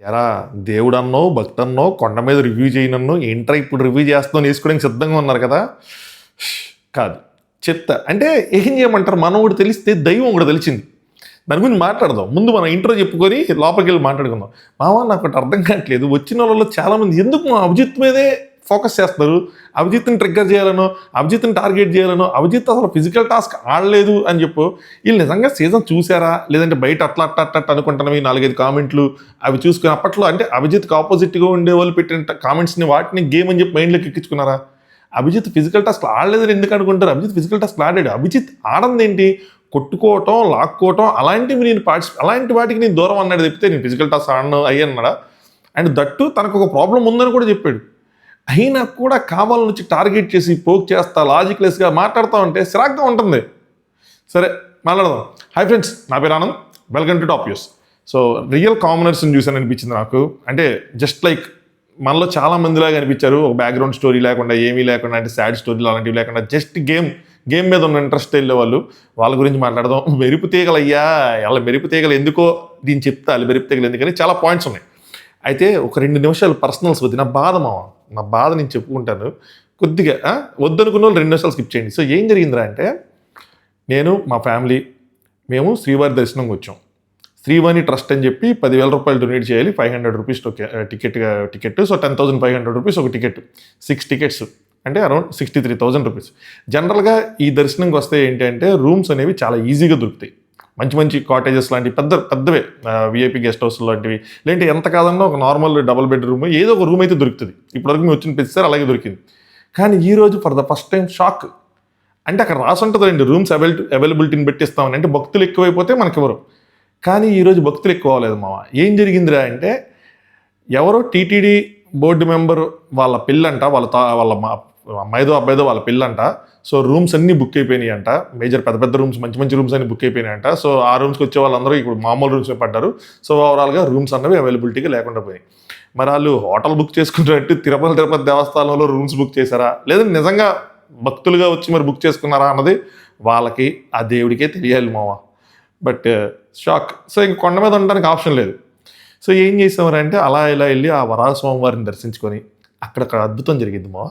ఎరా దేవుడన్నో భక్తన్నో కొండ మీద రివ్యూ చేయనన్నో ఏంట్రా ఇప్పుడు రివ్యూ చేస్తాం వేసుకోవడానికి సిద్ధంగా ఉన్నారు కదా. కాదు, చెప్తా. అంటే ఏం చేయమంటారు, మనం ఒకటి తెలిస్తే దైవం ఒకటి తెలిసింది. దాని గురించి మాట్లాడదాం. ముందు మనం ఇంట్రో చెప్పుకొని లోపలికి వెళ్ళి మాట్లాడుకుందాం. మామ నాకు ఒకటి అర్థం కావట్లేదు, వచ్చిన వాళ్ళలో చాలామంది ఎందుకు మా అభిజిత్ మీదే ఫోకస్ చేస్తారు. అభిజిత్ని ట్రిగ్గర్ చేయాలనో, అభిజిత్ని టార్గెట్ చేయాలనో, అభిజిత్ అసలు ఫిజికల్ టాస్క్ ఆడలేదు అని చెప్పు. వీళ్ళు నిజంగా సీజన్ చూసారా, లేదంటే బయట అట్లా అట్లా అట్లా అనుకుంటున్నాం. ఈ 4-5 కామెంట్లు అవి చూసుకుని అప్పట్లో అంటే అభిజిత్కి ఆపోజిట్గా ఉండే వాళ్ళు పెట్టిన కామెంట్స్ని వాటిని గేమ్ అని చెప్పి మైండ్లోకి ఎక్కించుకున్నారా. అభిజిత్ ఫిజికల్ టాస్క్ ఆడలేదని ఎందుకు అనుకుంటారు. అభిజిత్ ఫిజికల్ టాస్క్ ఆడాడు. అభిజిత్ ఆడంది ఏంటి, కొట్టుకోవటం, లాక్కోవటం, అలాంటివి నేను అలాంటి వాటికి నేను దూరం అన్నాడు తప్పితే నేను ఫిజికల్ టాస్క్ ఆడను అయ్యన్నాడా. అండ్ దట్టు తనకు ఒక ప్రాబ్లం ఉందని కూడా చెప్పాడు. అయినా కూడా కావాలని వచ్చి టార్గెట్ చేసి పోక్ చేస్తా లాజిక్లెస్గా మాట్లాడుతూ ఉంటే సిరాగ్గా ఉంటుంది. సరే మాట్లాడదాం. హాయ్ ఫ్రెండ్స్, నా పేరు Anand, welcome to top news. So real కామనర్స్ని చూసాను అనిపించింది నాకు. అంటే జస్ట్ లైక్ మనలో చాలా మందిలాగా అనిపించారు. ఒక బ్యాక్గ్రౌండ్ స్టోరీ లేకుండా, ఏమీ లేకుండా, అంటే సాడ్ స్టోరీలు అలాంటివి లేకుండా జస్ట్ గేమ్ మీద ఉన్న ఇంట్రెస్ట్ వెళ్ళే వాళ్ళ గురించి మాట్లాడదాం. మెరుపు తీగలు అయ్యా, అలా మెరుపు తీగలు ఎందుకో దీన్ని చెప్తా. అలా మెరుపు తీగలు ఎందుకని చాలా పాయింట్స్ ఉన్నాయి. అయితే ఒక 2 నిమిషాలు పర్సనల్స్ వద్దు, నా బాధ నేను చెప్పుకుంటాను కొద్దిగా. వద్దనుకున్న వాళ్ళు 2 నిమిషాలు స్కిప్ చేయండి. సో ఏం జరిగిందిరా అంటే, నేను మా ఫ్యామిలీ మేము శ్రీవారి దర్శనంకి వచ్చాం. శ్రీవాణి ట్రస్ట్ అని చెప్పి 10,000 రూపాయలు డొనేట్ చేయాలి. 500 రూపీస్ టికెట్. సో 10,500 రూపీస్ ఒక టికెట్. 6 టికెట్స్ అంటే అరౌండ్ 63,000 రూపీస్. జనరల్గా ఈ దర్శనంకి వస్తే ఏంటి అంటే రూమ్స్ అనేవి చాలా ఈజీగా దొరుకుతాయి. మంచి కాటేజెస్ లాంటివి పెద్దవే విఐపి గెస్ట్ హౌస్ లాంటివి, లేదంటే ఎంత కాదన్నా ఒక నార్మల్ డబుల్ బెడ్రూమ్ ఏదో ఒక రూమ్ అయితే దొరుకుతుంది. ఇప్పటివరకు మేము వచ్చిన ప్రతిసారి అలాగే దొరికింది. కానీ ఈరోజు for the first time shock. అంటే అక్కడ రాసి ఉంటుందండి రూమ్స్ అవైలబిలిటీని పెట్టిస్తామని. అంటే భక్తులు ఎక్కువైపోతే మనకెవరు. కానీ ఈరోజు భక్తులు ఎక్కువ అవ్వలేదు మామ. ఏం జరిగిందిరా అంటే, ఎవరో టీటీడీ బోర్డు మెంబర్ వాళ్ళ పిల్లంట, వాళ్ళ అమ్మాయిదో అబ్బాయిదో వాళ్ళ పిల్లంట. సో రూమ్స్ అన్నీ బుక్ అయిపోయినాయి అంట. మేజర్ పెద్ద రూమ్స్, మంచి రూమ్స్ అన్ని బుక్ అయిపోయినాయి అంట. సో ఆ రూమ్స్కి వచ్చే వాళ్ళందరూ ఇప్పుడు మామూలు రూమ్స్ పడ్డారు. సో ఓవరాల్గా రూమ్స్ అన్నవి అవైలబిలిటీగా లేకుండా పోయినాయి. మరి వాళ్ళు హోటల్ బుక్ చేసుకున్నట్టు తిరుపతి దేవస్థానంలో రూమ్స్ బుక్ చేశారా, లేదంటే నిజంగా భక్తులుగా వచ్చి మరి బుక్ చేసుకున్నారా అన్నది వాళ్ళకి ఆ దేవుడికే తెలియాలి మామ. But shock. సో ఇంక కొండ మీద ఉండడానికి ఆప్షన్ లేదు. సో ఏం చేసామరంటే అలా ఇలా వెళ్ళి ఆ వరాహ స్వామివారిని దర్శించుకొని, అక్కడ అద్భుతం జరిగింది మా.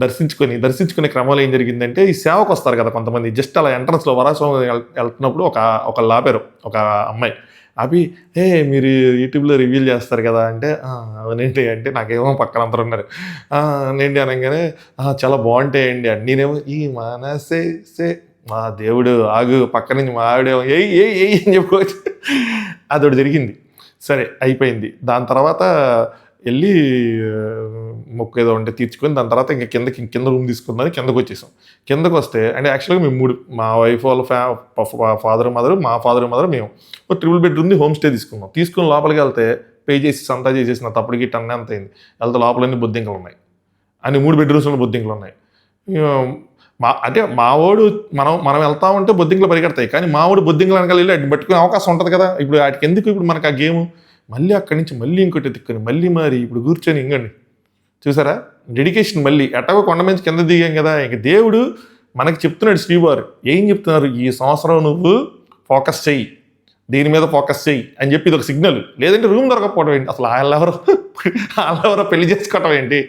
దర్శించుకునే క్రమంలో ఏం జరిగిందంటే, ఈ సేవకు వస్తారు కదా కొంతమంది, జస్ట్ అలా ఎంట్రన్స్లో వరాహ స్వామి వెళ్తున్నప్పుడు ఒక లాపారు, ఒక అమ్మాయి అవి మీరు యూట్యూబ్లో రివ్యూలు చేస్తారు కదా అంటే, అవునండి అంటే నాకేమో పక్కన అందరూ ఉన్నారు. నేంటి అనగానే చాలా బాగుంటాయండి అని. నేనేమో ఈ మనసే మా దేవుడు ఆగు, పక్క నుంచి మా ఆవిడేమో ఏ అని చెప్పుకోవచ్చు. అదొకటి జరిగింది. సరే అయిపోయింది. దాని తర్వాత వెళ్ళి మొక్కు ఏదో ఉంటే తీర్చుకొని దాని తర్వాత ఇంకా కింద రూమ్ తీసుకుందని కిందకు వచ్చేసాం. కిందకు వస్తే అంటే యాక్చువల్గా మేము 3, మా వైఫ్ వాళ్ళ ఫాదర్ మదర్, మా ఫాదర్ మదర్, మేము ఒక 3 బెడ్రూమ్ది హోమ్ స్టే తీసుకున్నాం. తీసుకుని లోపలికి వెళ్తే పే చేసి సంతా చేసేసిన తప్పటికి టన్నే అంత అయింది. వెళ్తే లోపలన్నీ బొద్దింకలు ఉన్నాయి. అన్ని 3 బెడ్రూమ్స్లో బొద్దింకలు ఉన్నాయి. మావాడు మనం వెళ్తా ఉంటే బొద్దింకలు పరిగెడతాయి, కానీ మావాడు బొద్దింకలు వెనకాల వెళ్ళి అటు పట్టుకునే అవకాశం ఉంటుంది కదా. ఇప్పుడు వాటికి ఎందుకు ఇప్పుడు మనకు ఆ గేమ్. మళ్ళీ అక్కడి నుంచి మళ్ళీ ఇంకోటి ఎత్తుకొని మళ్ళీ మరి ఇప్పుడు కూర్చొని ఇంకండి చూసారా డెడికేషన్. మళ్ళీ ఎట్టగో కొండ నుంచి కింద దిగాం కదా. ఇంక దేవుడు మనకి చెప్తున్నాడు, శ్రీవారు ఏం చెప్తున్నారు, ఈ సంవత్సరం నువ్వు ఫోకస్ చెయ్యి, దీని మీద ఫోకస్ చెయ్యి అని చెప్పి ఇది ఒక సిగ్నల్. లేదంటే రూమ్ దొరకపోవడం ఏంటి, అసలు వాళ్ళెవరో పెళ్లి చేసుకోవటం ఏంటి,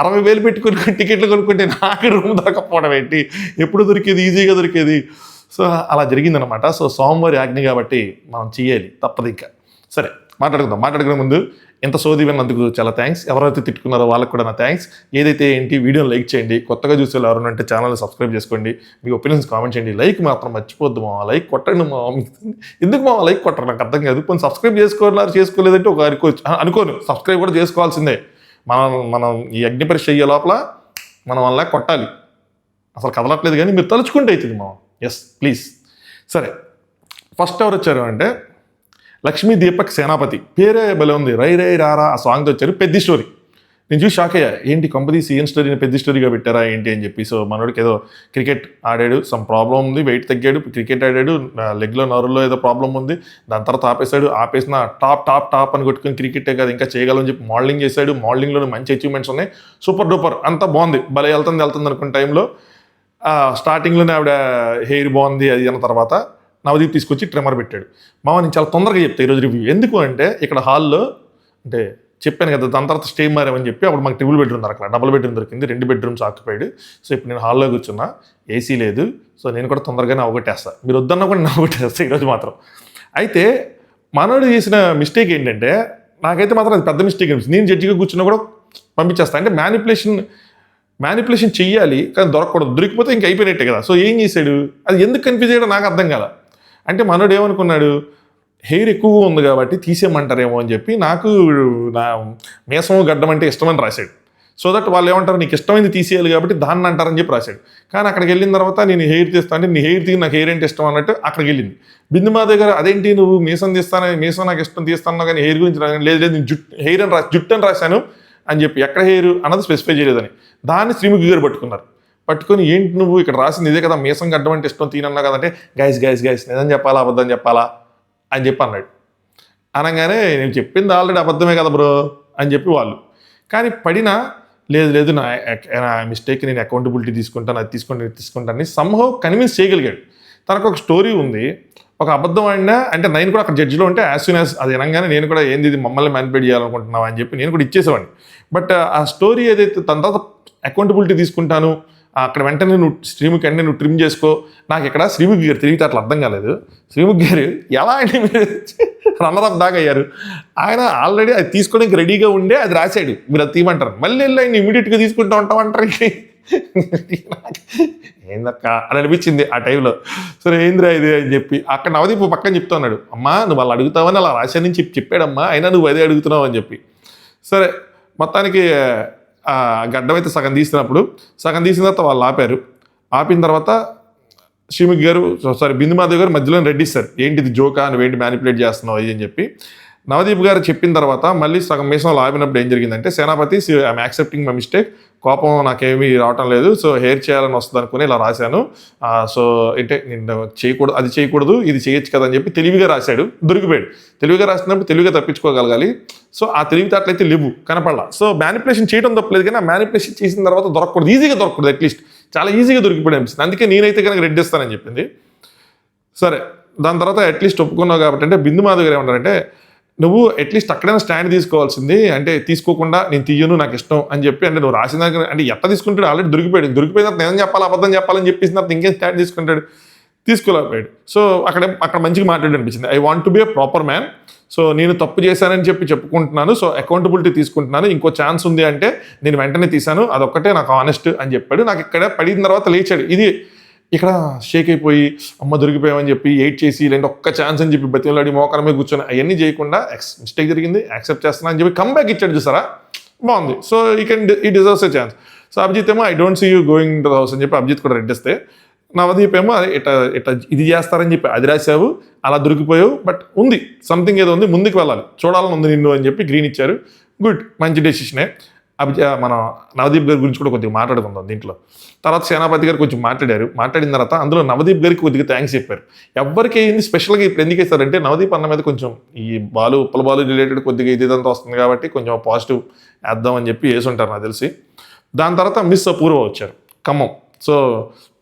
60,000 పెట్టుకుని టికెట్లు కొనుక్కుంటే నాకు రూమ్ దొరకపోవడం ఏంటి, ఎప్పుడు దొరికేది, ఈజీగా దొరికేది. సో అలా జరిగిందనమాట. సో సోమవారి ఆజ్ఞ కాబట్టి మనం చెయ్యాలి, తప్పదు ఇంకా. సరే మాట్లాడుకునే ముందు ఎంత సోది విన్నందుకు చాలా థ్యాంక్స్. ఎవరైతే తిట్టుకున్నారో వాళ్ళకి కూడా నా థ్యాంక్స్. ఏదైతే ఏంటి వీడియోని లైక్ చేయండి, కొత్తగా చూసే ఎవరైనా అంటే ఛానల్ని సబ్స్క్రైబ్ చేసుకోండి, మీ ఒపీనియన్స్ కామెంట్ చేయండి. లైక్ మాత్రం మర్చిపోద్దు మామ, లైక్ కొట్టండి మామ. ఎందుకు మామ లైక్ కొట్టరు నాకు అర్థం కాదు. కొన్ని సబ్స్క్రైబ్ చేసుకోలేదంటే ఒక అనుకోను, సబ్స్క్రైబ్ కూడా చేసుకోవాల్సిందే. మనం ఈ అగ్ని పరీక్ష అయ్యే లోపల మనం వల్ల కొట్టాలి. అసలు కదలట్లేదు కానీ మీరు తలుచుకుంటే అవుతుంది మామ. Yes please. సరే ఫస్ట్ ఎవరు వచ్చారు అంటే లక్ష్మీ దీపక్ సేనాపతి. పేరే భలే ఉంది, రై రారా ఆ సాంగ్తో వచ్చారు. పెద్ద స్టోరీ నేను చూసి షాక్ అయ్యా, ఏంటి కంపెనీస్ ఏం స్టోరీని పెద్ద స్టోరీగా పెట్టారా ఏంటి అని చెప్పి. సో మనోడికి ఏదో క్రికెట్ ఆడాడు, సమ్ ప్రాబ్లం ఉంది, వెయిట్ తగ్గాడు, క్రికెట్ ఆడాడు, లెగ్లో నరుల్లో ఏదో ప్రాబ్లం ఉంది, దాని తర్వాత ఆపేసిన టాప్ అని కొట్టుకుని క్రికెటే కాదు ఇంకా చేయగలని చెప్పి మోడలింగ్ చేశాడు. మోడలింగ్లో మంచి అచీవ్మెంట్స్ ఉన్నాయి, సూపర్ డూపర్, అంతా బాగుంది, భలే వెళ్తుంది అనుకున్న టైంలో స్టార్టింగ్లోనే ఆవిడ హెయిర్ బాగుంది అది అన్న తర్వాత నవదీప్ తీసుకొచ్చి ట్రిమ్మర్ పెట్టాడు. మామ నేను చాలా తొందరగా చెప్తా ఈరోజు రివ్యూ. ఎందుకు అంటే ఇక్కడ హాల్లో అంటే చెప్పాను కదా, దాని తర్వాత స్టే మారామని చెప్పి అప్పుడు మాకు ట్రిపుల్ బెడ్రూమ్ దొరకలేదు, డబుల్ బెడ్రూమ్ దొరికింది, 2 బెడ్రూమ్స్ ఆక్యుపైడ్. సో ఇప్పుడు నేను హాల్లో కూర్చున్నా, ఏసీ లేదు. సో నేను కూడా తొందరగానే అవగొట్టేస్తాను, మీరు వద్దన్నా కూడా నేను అవగొట్టేస్తాను ఈరోజు మాత్రం. అయితే మనోడు చేసిన మిస్టేక్ ఏంటంటే, నాకైతే మాత్రం అది పెద్ద మిస్టేక్ అనిపిస్తుంది. నేను జడ్జిగా కూర్చున్నా కూడా పంపించేస్తాను. అంటే మ్యానిపులేషన్ చెయ్యాలి కానీ దొరకకూడదు, దొరికిపోతే ఇంక అయిపోయినట్టే కదా. సో ఏం చేశాడు, అది ఎందుకు కన్ఫ్యూజ్ అయ్యాడో నాకు అర్థం కాల. అంటే మనోడు ఏమనుకున్నాడు, హెయిర్ ఎక్కువగా ఉంది కాబట్టి తీసేయమంటారేమో అని చెప్పి నాకు నా మీసం గడ్డం అంటే ఇష్టమని రాశాడు. సో దట్ వాళ్ళు ఏమంటారు, నీకు ఇష్టమైంది తీసేయాలి కాబట్టి దాన్ని అంటారని చెప్పి రాశాడు. కానీ అక్కడికి వెళ్ళిన తర్వాత నేను హెయిర్ తీస్తా అంటే, నీ హెయిర్ తీసి నాకు హెయిర్ అంటే ఇష్టం అన్నట్టు అక్కడికి వెళ్ళింది. బిందు మా దగ్గర అదేంటి నువ్వు మీసం తీస్తాను, మీసం నాకు ఇష్టం తీస్తాను కానీ హెయిర్ గురించి లేదు లేదు నేను హెయిర్ అని జుట్టు అని రాశాను అని చెప్పి, ఎక్కడ హెయిర్ అన్నది స్పెసిఫై చేయలేదని దాన్ని శ్రీముఖి గారు పట్టుకొని ఏంటి నువ్వు ఇక్కడ రాసింది ఇదే కదా, మీసం గడ్డం అంటే ఇష్టం తీనన్నా కదంటే, గైస్ నిజం చెప్పాలా అబద్ధం చెప్పాలా అని చెప్పి అన్నాడు. అనగానే నేను చెప్పింది ఆల్రెడీ అబద్ధమే కదా బ్రో అని చెప్పి వాళ్ళు. కానీ పడినా లేదు నా మిస్టేక్, నేను అకౌంటబిలిటీ తీసుకుంటాను, అది తీసుకుంటాను సంహవ్ కన్విన్స్ చేయగలిగాడు. తనకు ఒక స్టోరీ ఉంది, ఒక అబద్ధం ఆడినా అంటే నేను కూడా అక్కడ జడ్జిలో ఉంటే యాజ్ సూన్ యాజ్ అది అనగానే నేను కూడా ఏంది ఇది మమ్మల్ని మ్యానిపులేట్ చేయాలనుకుంటున్నావు అని చెప్పి నేను కూడా ఇచ్చేసేవాడిని. బట్ ఆ స్టోరీ ఏదైతే తన తర్వాత అకౌంటబిలిటీ తీసుకుంటాను, అక్కడ వెంటనే నువ్వు ట్రిమ్ చేసుకో, నాకు ఇక్కడ శ్రీముఖి గారు తిరిగితే అట్లా అర్థం కాలేదు. శ్రీముఖి గారు ఎలా అంటే మీరు రన్నర్ అప్ దాకా అయ్యారు, ఆయన ఆల్రెడీ అది తీసుకోవడానికి రెడీగా ఉండే అది రాశాడు, మీరు అది తీయమంటారు, మళ్ళీ వెళ్ళి ఆయన ఇమీడియట్గా తీసుకుంటూ ఉంటామంటారు. ఏందక్క అని అనిపించింది ఆ టైంలో. సరే ఏంద్రా ఇది అని చెప్పి అక్కడ నవదీప్ పక్కన చెప్తున్నాడు, అమ్మా నువ్వు వాళ్ళు అడుగుతావని అలా రాశానని చెప్పాడమ్మా, అయినా నువ్వు అదే అడుగుతున్నావు అని చెప్పి. సరే మొత్తానికి గడ్డం అయితే సగం తీసిన తర్వాత వాళ్ళు ఆపిన తర్వాత శ్రీముఖి గారు బిందుమాధవ్ గారు మధ్యలో రెడ్డిస్తారు, ఏంటిది జోకా నువ్వేంటి మ్యానిపులేట్ చేస్తున్నావు అని చెప్పి. నవదీప్ గారు చెప్పిన తర్వాత మళ్ళీ సగం మీసంలో ఆపినప్పుడు ఏం జరిగిందంటే, సేనాపతి ఐఎమ్ యాక్సెప్టింగ్ మై మిస్టేక్, కోపం నాకేమీ రావటం లేదు, సో హెయిర్ చేయాలని వస్తుంది అనుకుని ఇలా రాశాను, సో అంటే నేను చేయకూడదు ఇది చేయొచ్చు కదా అని చెప్పి తెలివిగా రాశాడు, దొరికిపోయాడు. తెలివిగా రాసినప్పుడు తెలివిగా తప్పించుకోగలగాలి. సో ఆ తెలివితేటలయితే లేవు, కనపడాల. సో మ్యానిపులేషన్ చేయడం తప్పలేదు, కానీ ఆ మ్యానిపులేషన్ చేసిన తర్వాత దొరకకూడదు, ఈజీగా దొరకకూడదు, అట్లీస్ట్ చాలా ఈజీగా దొరికిపోయాడు అనిపిస్తుంది. అందుకే నేనైతే కనుక రెడ్డిస్తానని చెప్పింది. సరే దాని తర్వాత అట్లీస్ట్ ఒప్పుకున్నావు కాబట్టి అంటే బిందుమాధవ్ గారు ఏమంటారంటే, నువ్వు అట్లీస్ట్ అక్కడైనా స్టాండ్ తీసుకోవాల్సింది, అంటే తీసుకోకుండా నేను తీయను నాకు ఇష్టం అని చెప్పి, అంటే నువ్వు రాసిన దానికి అంటే ఎట్లా తీసుకుంటాడు, ఆల్రెడీ దొరికిపోయిన తర్వాత నిజం చెప్పాలి అబద్ధం చెప్పాలని చెప్పేసిన తర్వాత ఇంకేం స్టాండ్ తీసుకుంటాడు, తీసుకోలేకపోయాడు. సో అక్కడ మంచిగా మాట్లాడి అనిపించింది, I want to B a proper man, so నేను తప్పు చేశానని చెప్పుకుంటున్నాను, సో అకౌంటబిలిటీ తీసుకుంటున్నాను, ఇంకో ఛాన్స్ ఉంది అంటే నేను వెంటనే తీశాను, అదొక్కటే నాకు ఆనెస్ట్ అని చెప్పాడు. నాకు ఇక్కడ పడిన తర్వాత లేచాడు, ఇది ఇక్కడ షేక్ అయిపోయి అమ్మ దొరికిపోయామని చెప్పి ఎయిట్ చేసి లేదంటే ఒక్క ఛాన్స్ అని చెప్పి బతిలాడి మోకాల మీద కూర్చొని అవన్నీ చేయకుండా మిస్టేక్ జరిగింది యాక్సెప్ట్ చేస్తున్నా అని చెప్పి కంబ్యాక్ ఇచ్చాడు చూసారా, బాగుంది. సో ఈ deserves a chance. So Abhijeet ఏమో I don't see you going to the house అని చెప్పి అభిజిత్ కూడా రెడ్డిస్తే, నవదీప్ ఏమో ఇట్లా ఇది చేస్తారని చెప్పి అది రాసావు, అలా దొరికిపోయావు, బట్ ఉంది సంథింగ్ ఏదో ఉంది, ముందుకు వెళ్ళాలి, చూడాలని ఉంది నిన్ను అని చెప్పి గ్రీన్ ఇచ్చారు. గుడ్, మంచి డెసిషనే. మనం నవదీప్ గారి గురించి కూడా కొద్దిగా మాట్లాడుకుందాం దీంట్లో. తర్వాత సేనాపతి గారు కొంచెం మాట్లాడిన తర్వాత అందులో నవదీప్ గారికి కొద్దిగా థ్యాంక్స్ చెప్పారు. ఎవరికి అయింది స్పెషల్గా ఇప్పుడు ఎందుకు వేస్తారంటే, నవదీప్ అన్న మీద కొంచెం ఈ ఉప్పల బాలు రిలేటెడ్ కొద్దిగా ఇదంతా వస్తుంది కాబట్టి కొంచెం పాజిటివ్ వేద్దామని చెప్పి వేసుంటారు నాకు తెలిసి. దాని తర్వాత మిస్ అపూర్వ వచ్చారు, ఖమ్మం. సో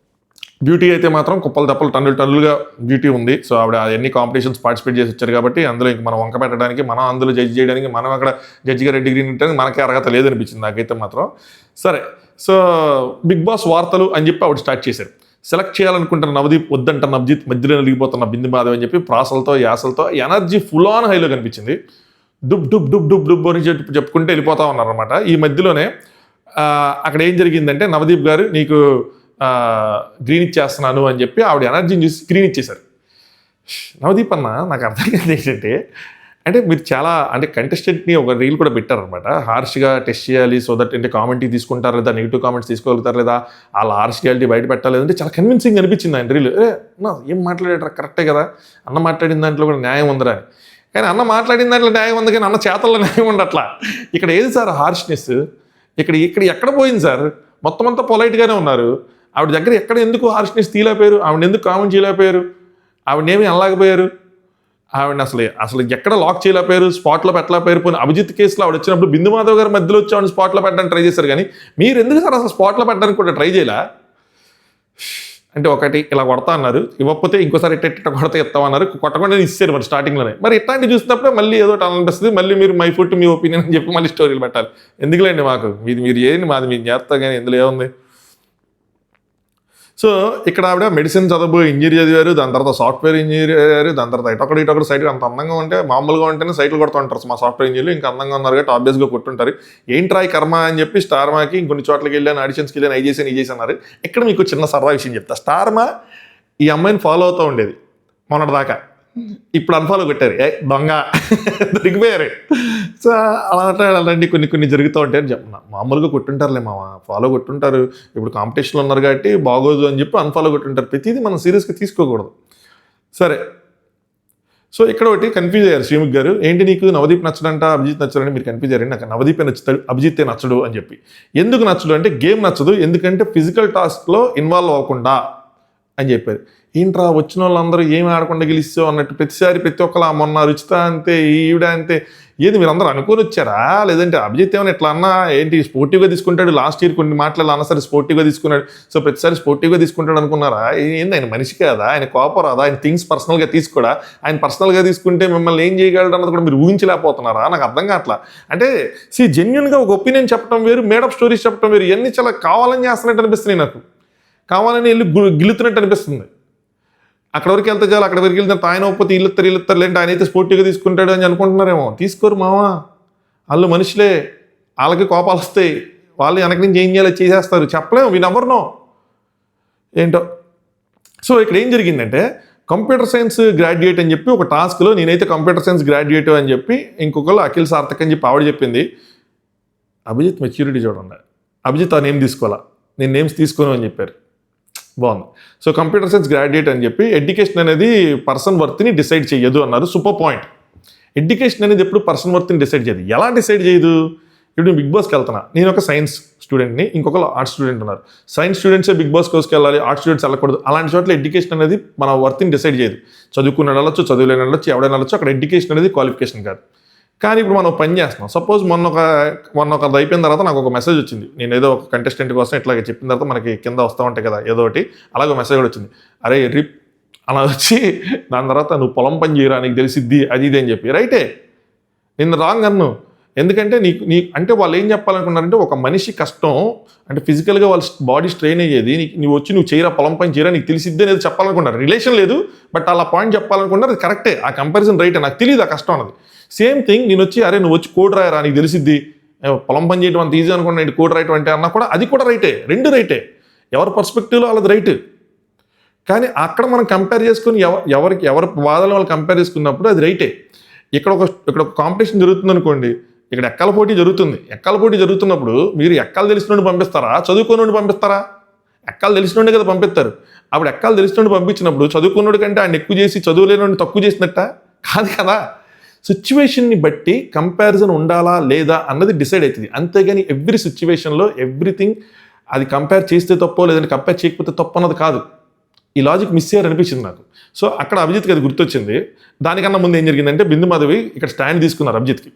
బ్యూటీ అయితే మాత్రం కుప్పలు తప్పలు టన్నులుగా బ్యూటీ ఉంది. సో ఆవిడ ఎన్ని కాంపిటీషన్స్ పార్టిసిపేట్ చేసి వచ్చారు కాబట్టి అందులో ఇంక మనం వంక పెట్టడానికి, మనం అందులో జడ్జి చేయడానికి, మనం అక్కడ జడ్జిగా డిగ్రీ ఉండడానికి మనకే అర్హత లేదనిపించింది నాకైతే మాత్రం. సరే, సో బిగ్ బాస్ వార్తలు అని చెప్పి ఆవిడ స్టార్ట్ చేశారు. సెలెక్ట్ చేయాలనుకుంటున్న నవదీప్ వద్దంటున్న అభిజిత్, మధ్యలో నలిగిపోతున్న బిందు మాధవ్ అని చెప్పి ప్రాసలతో యాసలతో ఎనర్జీ ఫుల్ ఆన్ హైలో కనిపించింది. డుబ్ అని చెప్పుకుంటే వెళ్ళిపోతా ఉన్నారనమాట. ఈ మధ్యలోనే అక్కడ ఏం జరిగిందంటే, నవదీప్ గారు నీకు గ్రీన్ ఇచ్చేస్తున్నాను అని చెప్పి ఆవిడ ఎనర్జీని చూసి గ్రీన్ ఇచ్చేశారు. నవదీప్ అన్న నాకు అర్థం కాదు ఏంటంటే, అంటే మీరు చాలా అంటే కంటెస్టెంట్ని ఒక రీల్ కూడా పెట్టారనమాట, హార్ష్గా టెస్ట్ చేయాలి సో దట్ అంటే కామెంట్రీ తీసుకుంటారు లేదా, నెగిటివ్ కామెంట్స్ తీసుకోగలుగుతారు లేదా, వాళ్ళ హార్ష్ రియాలిటీ బయట పెట్టాలి అంటే చాలా కన్విన్సింగ్ అనిపించింది ఆయన రీల్. ఏం మాట్లాడారు కరెక్టే కదా, అన్న మాట్లాడిన దాంట్లో కూడా న్యాయం ఉందిరా అని. కానీ అన్న మాట్లాడిన దాంట్లో న్యాయం ఉంది కానీ అన్న చేతల్లో న్యాయం ఉండట్లా. ఇక్కడ ఏది సార్ హార్ష్నెస్, ఎక్కడ పోయింది సార్? మొత్తం అంతా పొలైట్గానే ఉన్నారు. ఆవిడ దగ్గర ఎక్కడ ఎందుకు హార్ష్నెస్ తీయలేకపోయారు, ఆవిడ ఎందుకు కామెంట్ చేయలేకపోయారు, ఆవిడనేమి అనలేకపోయారు, ఆవిడని అసలు ఎక్కడ లాక్ చేయలేకపోయారు, స్పాట్లో పెట్టలేకపోయారు. పోనీ అభిజిత్ కేసులో ఆవిడ వచ్చినప్పుడు బిందు మాధవ్ గారు మధ్యలో వచ్చి ఆవిడ స్పాట్లో పెట్టడానికి ట్రై చేశారు, కానీ మీరు ఎందుకు సార్ అసలు స్పాట్లో పెట్టడానికి కూడా ట్రై చేయలే అంటే ఒకటి ఇలా కొడతా అన్నారు, ఇవ్వకపోతే ఇంకోసారి ఇట్ట కొడతా ఇస్తామన్నారు, కొట్టకుండా ఇచ్చారు మరి స్టార్టింగ్లోనే. మరి ఇట్లాంటి చూసినప్పుడే మళ్ళీ ఏదో అనిపిస్తుంది, మళ్ళీ మీరు మై ఫుట్ మీ ఒపీనియన్ అని చెప్పి మళ్ళీ స్టోరీలు పెట్టాలి. ఎందుకులేండి, మాకు మీరు ఏంటి, మాది మీరు చేస్తా కానీ ఇందులో ఏముంది. సో ఇక్కడ ఆవిడ మెడిసిన్ చదువు ఇంజనీర్ చదివారు, దాని తర్వాత సాఫ్ట్వేర్ ఇంజనీర్ అయ్యారు, దాని తర్వాత ఇటొకటి సైట్ అంత అందంగా ఉంటే మామూలుగా ఉంటేనే సైట్లు కొడుతూ ఉంటారు మా సాఫ్ట్వేర్ ఇంజనీర్లు, ఇంకా అందంగా ఉన్నారు కాబట్టి ఆబ్వియస్గా కొట్టుంటారు. ఏంట్రా ఈ కర్మ అని చెప్పి స్టార్మాకి ఇంకొన్ని చోట్లకి వెళ్ళాను, ఆడిషన్స్కి వెళ్ళాను, ఈ చేసి అన్నారు. ఇక్కడ మీకు చిన్న సరదా విషయం చెప్తా. స్టార్మా ఈ అమ్మాయిని ఫాలో అవుతూ ఉండేది మొన్నటిదాకా, ఇప్పుడు అన్ఫాలో కొట్టారు, దొంగ దొరికిపోయారు. సో అలాంటి కొన్ని జరుగుతూ ఉంటాయని చెప్పిన. మామూలుగా కొట్టుంటారులే మామ, ఫాలో కొట్టుంటారు, ఇప్పుడు కాంపిటీషన్లో ఉన్నారు కాబట్టి బాగోదు అని చెప్పి అన్ఫాలో కొట్టుంటారు. ప్రతిదీ మనం సీరియస్గా తీసుకోకూడదు. సరే, సో ఇక్కడ ఒకటి కన్ఫ్యూజ్ అయ్యారు శ్రీముఖ్ గారు. ఏంటి నీకు నవదీప్ నచ్చడంట, అభిజిత్ నచ్చడని మీరు కన్ఫ్యూజ్ అయ్యారు. నాకు నవదీపే నచ్చుతాడు, అభిజితే నచ్చడు అని చెప్పి. ఎందుకు నచ్చడు అంటే గేమ్ నచ్చదు, ఎందుకంటే ఫిజికల్ టాస్క్లో ఇన్వాల్వ్ అవ్వకుండా అని చెప్పారు. ఏంట్రా వచ్చిన వాళ్ళందరూ ఏమి ఆడకుండా గెలిచావు అన్నట్టు ప్రతిసారి ప్రతి ఒక్కలా, మొన్న రుచిత అంతే, ఈవిడ అంతే, ఏది మీరు అందరూ అనుకోని వచ్చారా? లేదంటే అభిజిత్ ఏమైనా ఎట్లా అన్నా ఏంటి స్పోర్టివ్గా తీసుకుంటాడు, లాస్ట్ ఇయర్ కొన్ని మాటలు అన్నా సరే స్పోర్టివ్గా తీసుకున్నాడు, సో ప్రతిసారి స్పోర్టివ్గా తీసుకుంటాడు అనుకున్నారా? ఏంది ఆయన మనిషి కాదా, ఆయన కోపం రాదా, ఆయన థింగ్స్ పర్సనల్గా తీసుకోడా? ఆయన పర్సనల్గా తీసుకుంటే మిమ్మల్ని ఏం చేయగలడు అన్నది కూడా మీరు ఊహించలేకపోతున్నారా? నాకు అర్థం కావట్లా. అంటే జెన్యున్గా ఒక ఒపీనియన్ చెప్పడం వేరు, మేడప్ స్టోరీస్ చెప్పడం వేరు. ఇవన్నీ చాలా కావాలని చేస్తున్నట్టు అనిపిస్తున్నాయి నాకు, కావాలని వెళ్ళి గిలుతున్నట్టు అనిపిస్తుంది. అక్కడ వరకు వెళ్తే చాలు, అక్కడ వరకు వెళ్తే ఆయన ఒప్పతి ఇల్లుతారు లేంటే ఆయన అయితే స్పోర్టివ్గా తీసుకుంటాడు అని అనుకుంటున్నారేమో. తీసుకోరు మావా, వాళ్ళు మనుషులే, వాళ్ళకి కోపాలు వస్తాయి, వాళ్ళు వెనక నుంచి ఏం చేయాలో చేసేస్తారు, చెప్పలేము, వీ నెవర్ నో ఏంటో. సో ఇక్కడ ఏం జరిగిందంటే కంప్యూటర్ సైన్స్ గ్రాడ్యుయేట్ అని చెప్పి ఒక టాస్క్లో నేనైతే కంప్యూటర్ సైన్స్ గ్రాడ్యుయేట్ అని చెప్పి, ఇంకొకరు అఖిల్ సార్థక్ అని చెప్పి ఆవిడ చెప్పింది. అభిజిత్ మెచ్యూరిటీ చూడండి, అభిజిత్ ఆ నేమ్ తీసుకోవాలా, నేను నేమ్స్ తీసుకోను అని చెప్పారు. బాగుంది. సో కంప్యూటర్ సైన్స్ గ్రాడ్యుయేట్ అని చెప్పి ఎడ్యుకేషన్ అనేది పర్సన్ వర్త్ని డిసైడ్ చేయదు అన్నారు. Super point. ఎడ్యుకేషన్ అనేది ఎప్పుడు పర్సన్ వర్త్ని డిసైడ్ చేయదు. ఎలా డిసైడ్ చేయదు? ఇప్పుడు నేను బిగ్ బాస్కి వెళ్తున్నా, నేను ఒక సైన్స్ స్టూడెంట్ని, ఇంకొకరు ఆర్ట్స్ స్టూడెంట్ ఉన్నారు. సైన్స్ స్టూడెంట్సే బిగ్ బాస్ కోర్స్కి వెళ్ళాలి, ఆర్ట్స్ స్టూడెంట్స్ వెళ్ళకూడదు. అలాంటి చోట్ల ఎడ్యుకేషన్ అనేది మన వర్త్ని డిసైడ్ చేయదు. చదువుకుని వెళ్ళచ్చు, చదువులేని వెళ్ళచ్చు, ఎవడైనా వెళ్ళచ్చు, అక్కడ ఎడ్యుకేషన్ అనేది క్వాలిఫికేషన్ కాదు. కానీ ఇప్పుడు మనం పని చేస్తున్నాం. సపోజ్ మొన్న ఒక అయిపోయిన తర్వాత నాకు ఒక మెసేజ్ వచ్చింది, నేను ఏదో ఒక కంటెస్టెంట్ కోసం ఇట్లాగే చెప్పిన తర్వాత మనకి కింద వస్తూ ఉంటాయి కదా ఏదో ఒకటి, అలాగే మెసేజ్ కూడా వచ్చింది, అరే రిప్ అలా వచ్చి దాని తర్వాత నువ్వు పొలం పని చేయరా నీకు తెలిసిద్ది అది ఇది అని చెప్పి. రైటే, నిన్ను రాంగ్ అన్ను. ఎందుకంటే నీ అంటే వాళ్ళు ఏం చెప్పాలనుకున్నారంటే ఒక మనిషి కష్టం అంటే ఫిజికల్గా వాళ్ళ బాడీ స్ట్రెయిన్ అయ్యేది, నువ్వు చేయరా పొలం పని చేయరా నీకు తెలిసిద్ది అనేది చెప్పాలనుకున్నారు. రిలేషన్ లేదు, బట్ అలా పాయింట్ చెప్పాలనుకున్నారు. అది కరెక్టే, ఆ కంపారిజన్ రైటే, నాకు తెలియదు ఆ కష్టం అన్నది. సేమ్ థింగ్ నేను వచ్చి అరే నువ్వు వచ్చి కోడ్ రాయరా నీకు తెలిసిద్ది, పొలం పని చేయడం అంత ఈజీ అనుకున్నా, నేను కోడ్ రాయటం అంటే అన్నా కూడా అది కూడా రైటే, రెండు రైటే, ఎవరి పర్స్పెక్టివ్లో వాళ్ళది రైట్. కానీ అక్కడ మనం కంపేర్ చేసుకుని ఎవరి వాదనలు వాళ్ళు కంపేర్ చేసుకున్నప్పుడు అది రైటే. ఇక్కడ ఒక కాంపిటీషన్ జరుగుతుంది అనుకోండి, ఇక్కడ ఎక్కల పోటీ జరుగుతుంది. ఎక్కల పోటీ జరుగుతున్నప్పుడు మీరు ఎక్కలు తెలిసిన పంపిస్తారా, చదువుకున్నోడిని పంపిస్తారా? ఎక్కలు తెలిసినోడే కదా పంపిస్తారు. అప్పుడు ఎక్కలు తెలిసినోడిని పంపించినప్పుడు చదువుకున్నోడి కంటే ఆయన ఎక్కువ చేసి చదువులేనోడిని తక్కువ చేసినట్ట కాదు కదా. సిచ్యువేషన్ని బట్టి కంపారిజన్ ఉండాలా లేదా అన్నది డిసైడ్ అవుతుంది. అంతేగాని ఎవ్రీ సిచ్యువేషన్లో ఎవ్రీథింగ్ అది కంపేర్ చేస్తే తప్పో లేదంటే కంపేర్ చేయకపోతే తప్పు అన్నది కాదు. ఈ లాజిక్ మిస్ అయ్యారు అనిపించింది నాకు. సో అక్కడ అభిజిత్కి అది గుర్తొచ్చింది. దానికన్నా ముందు ఏం జరిగిందంటే బిందు మాధవి ఇక్కడ స్టాండ్ తీసుకున్నారు అభిజిత్కి.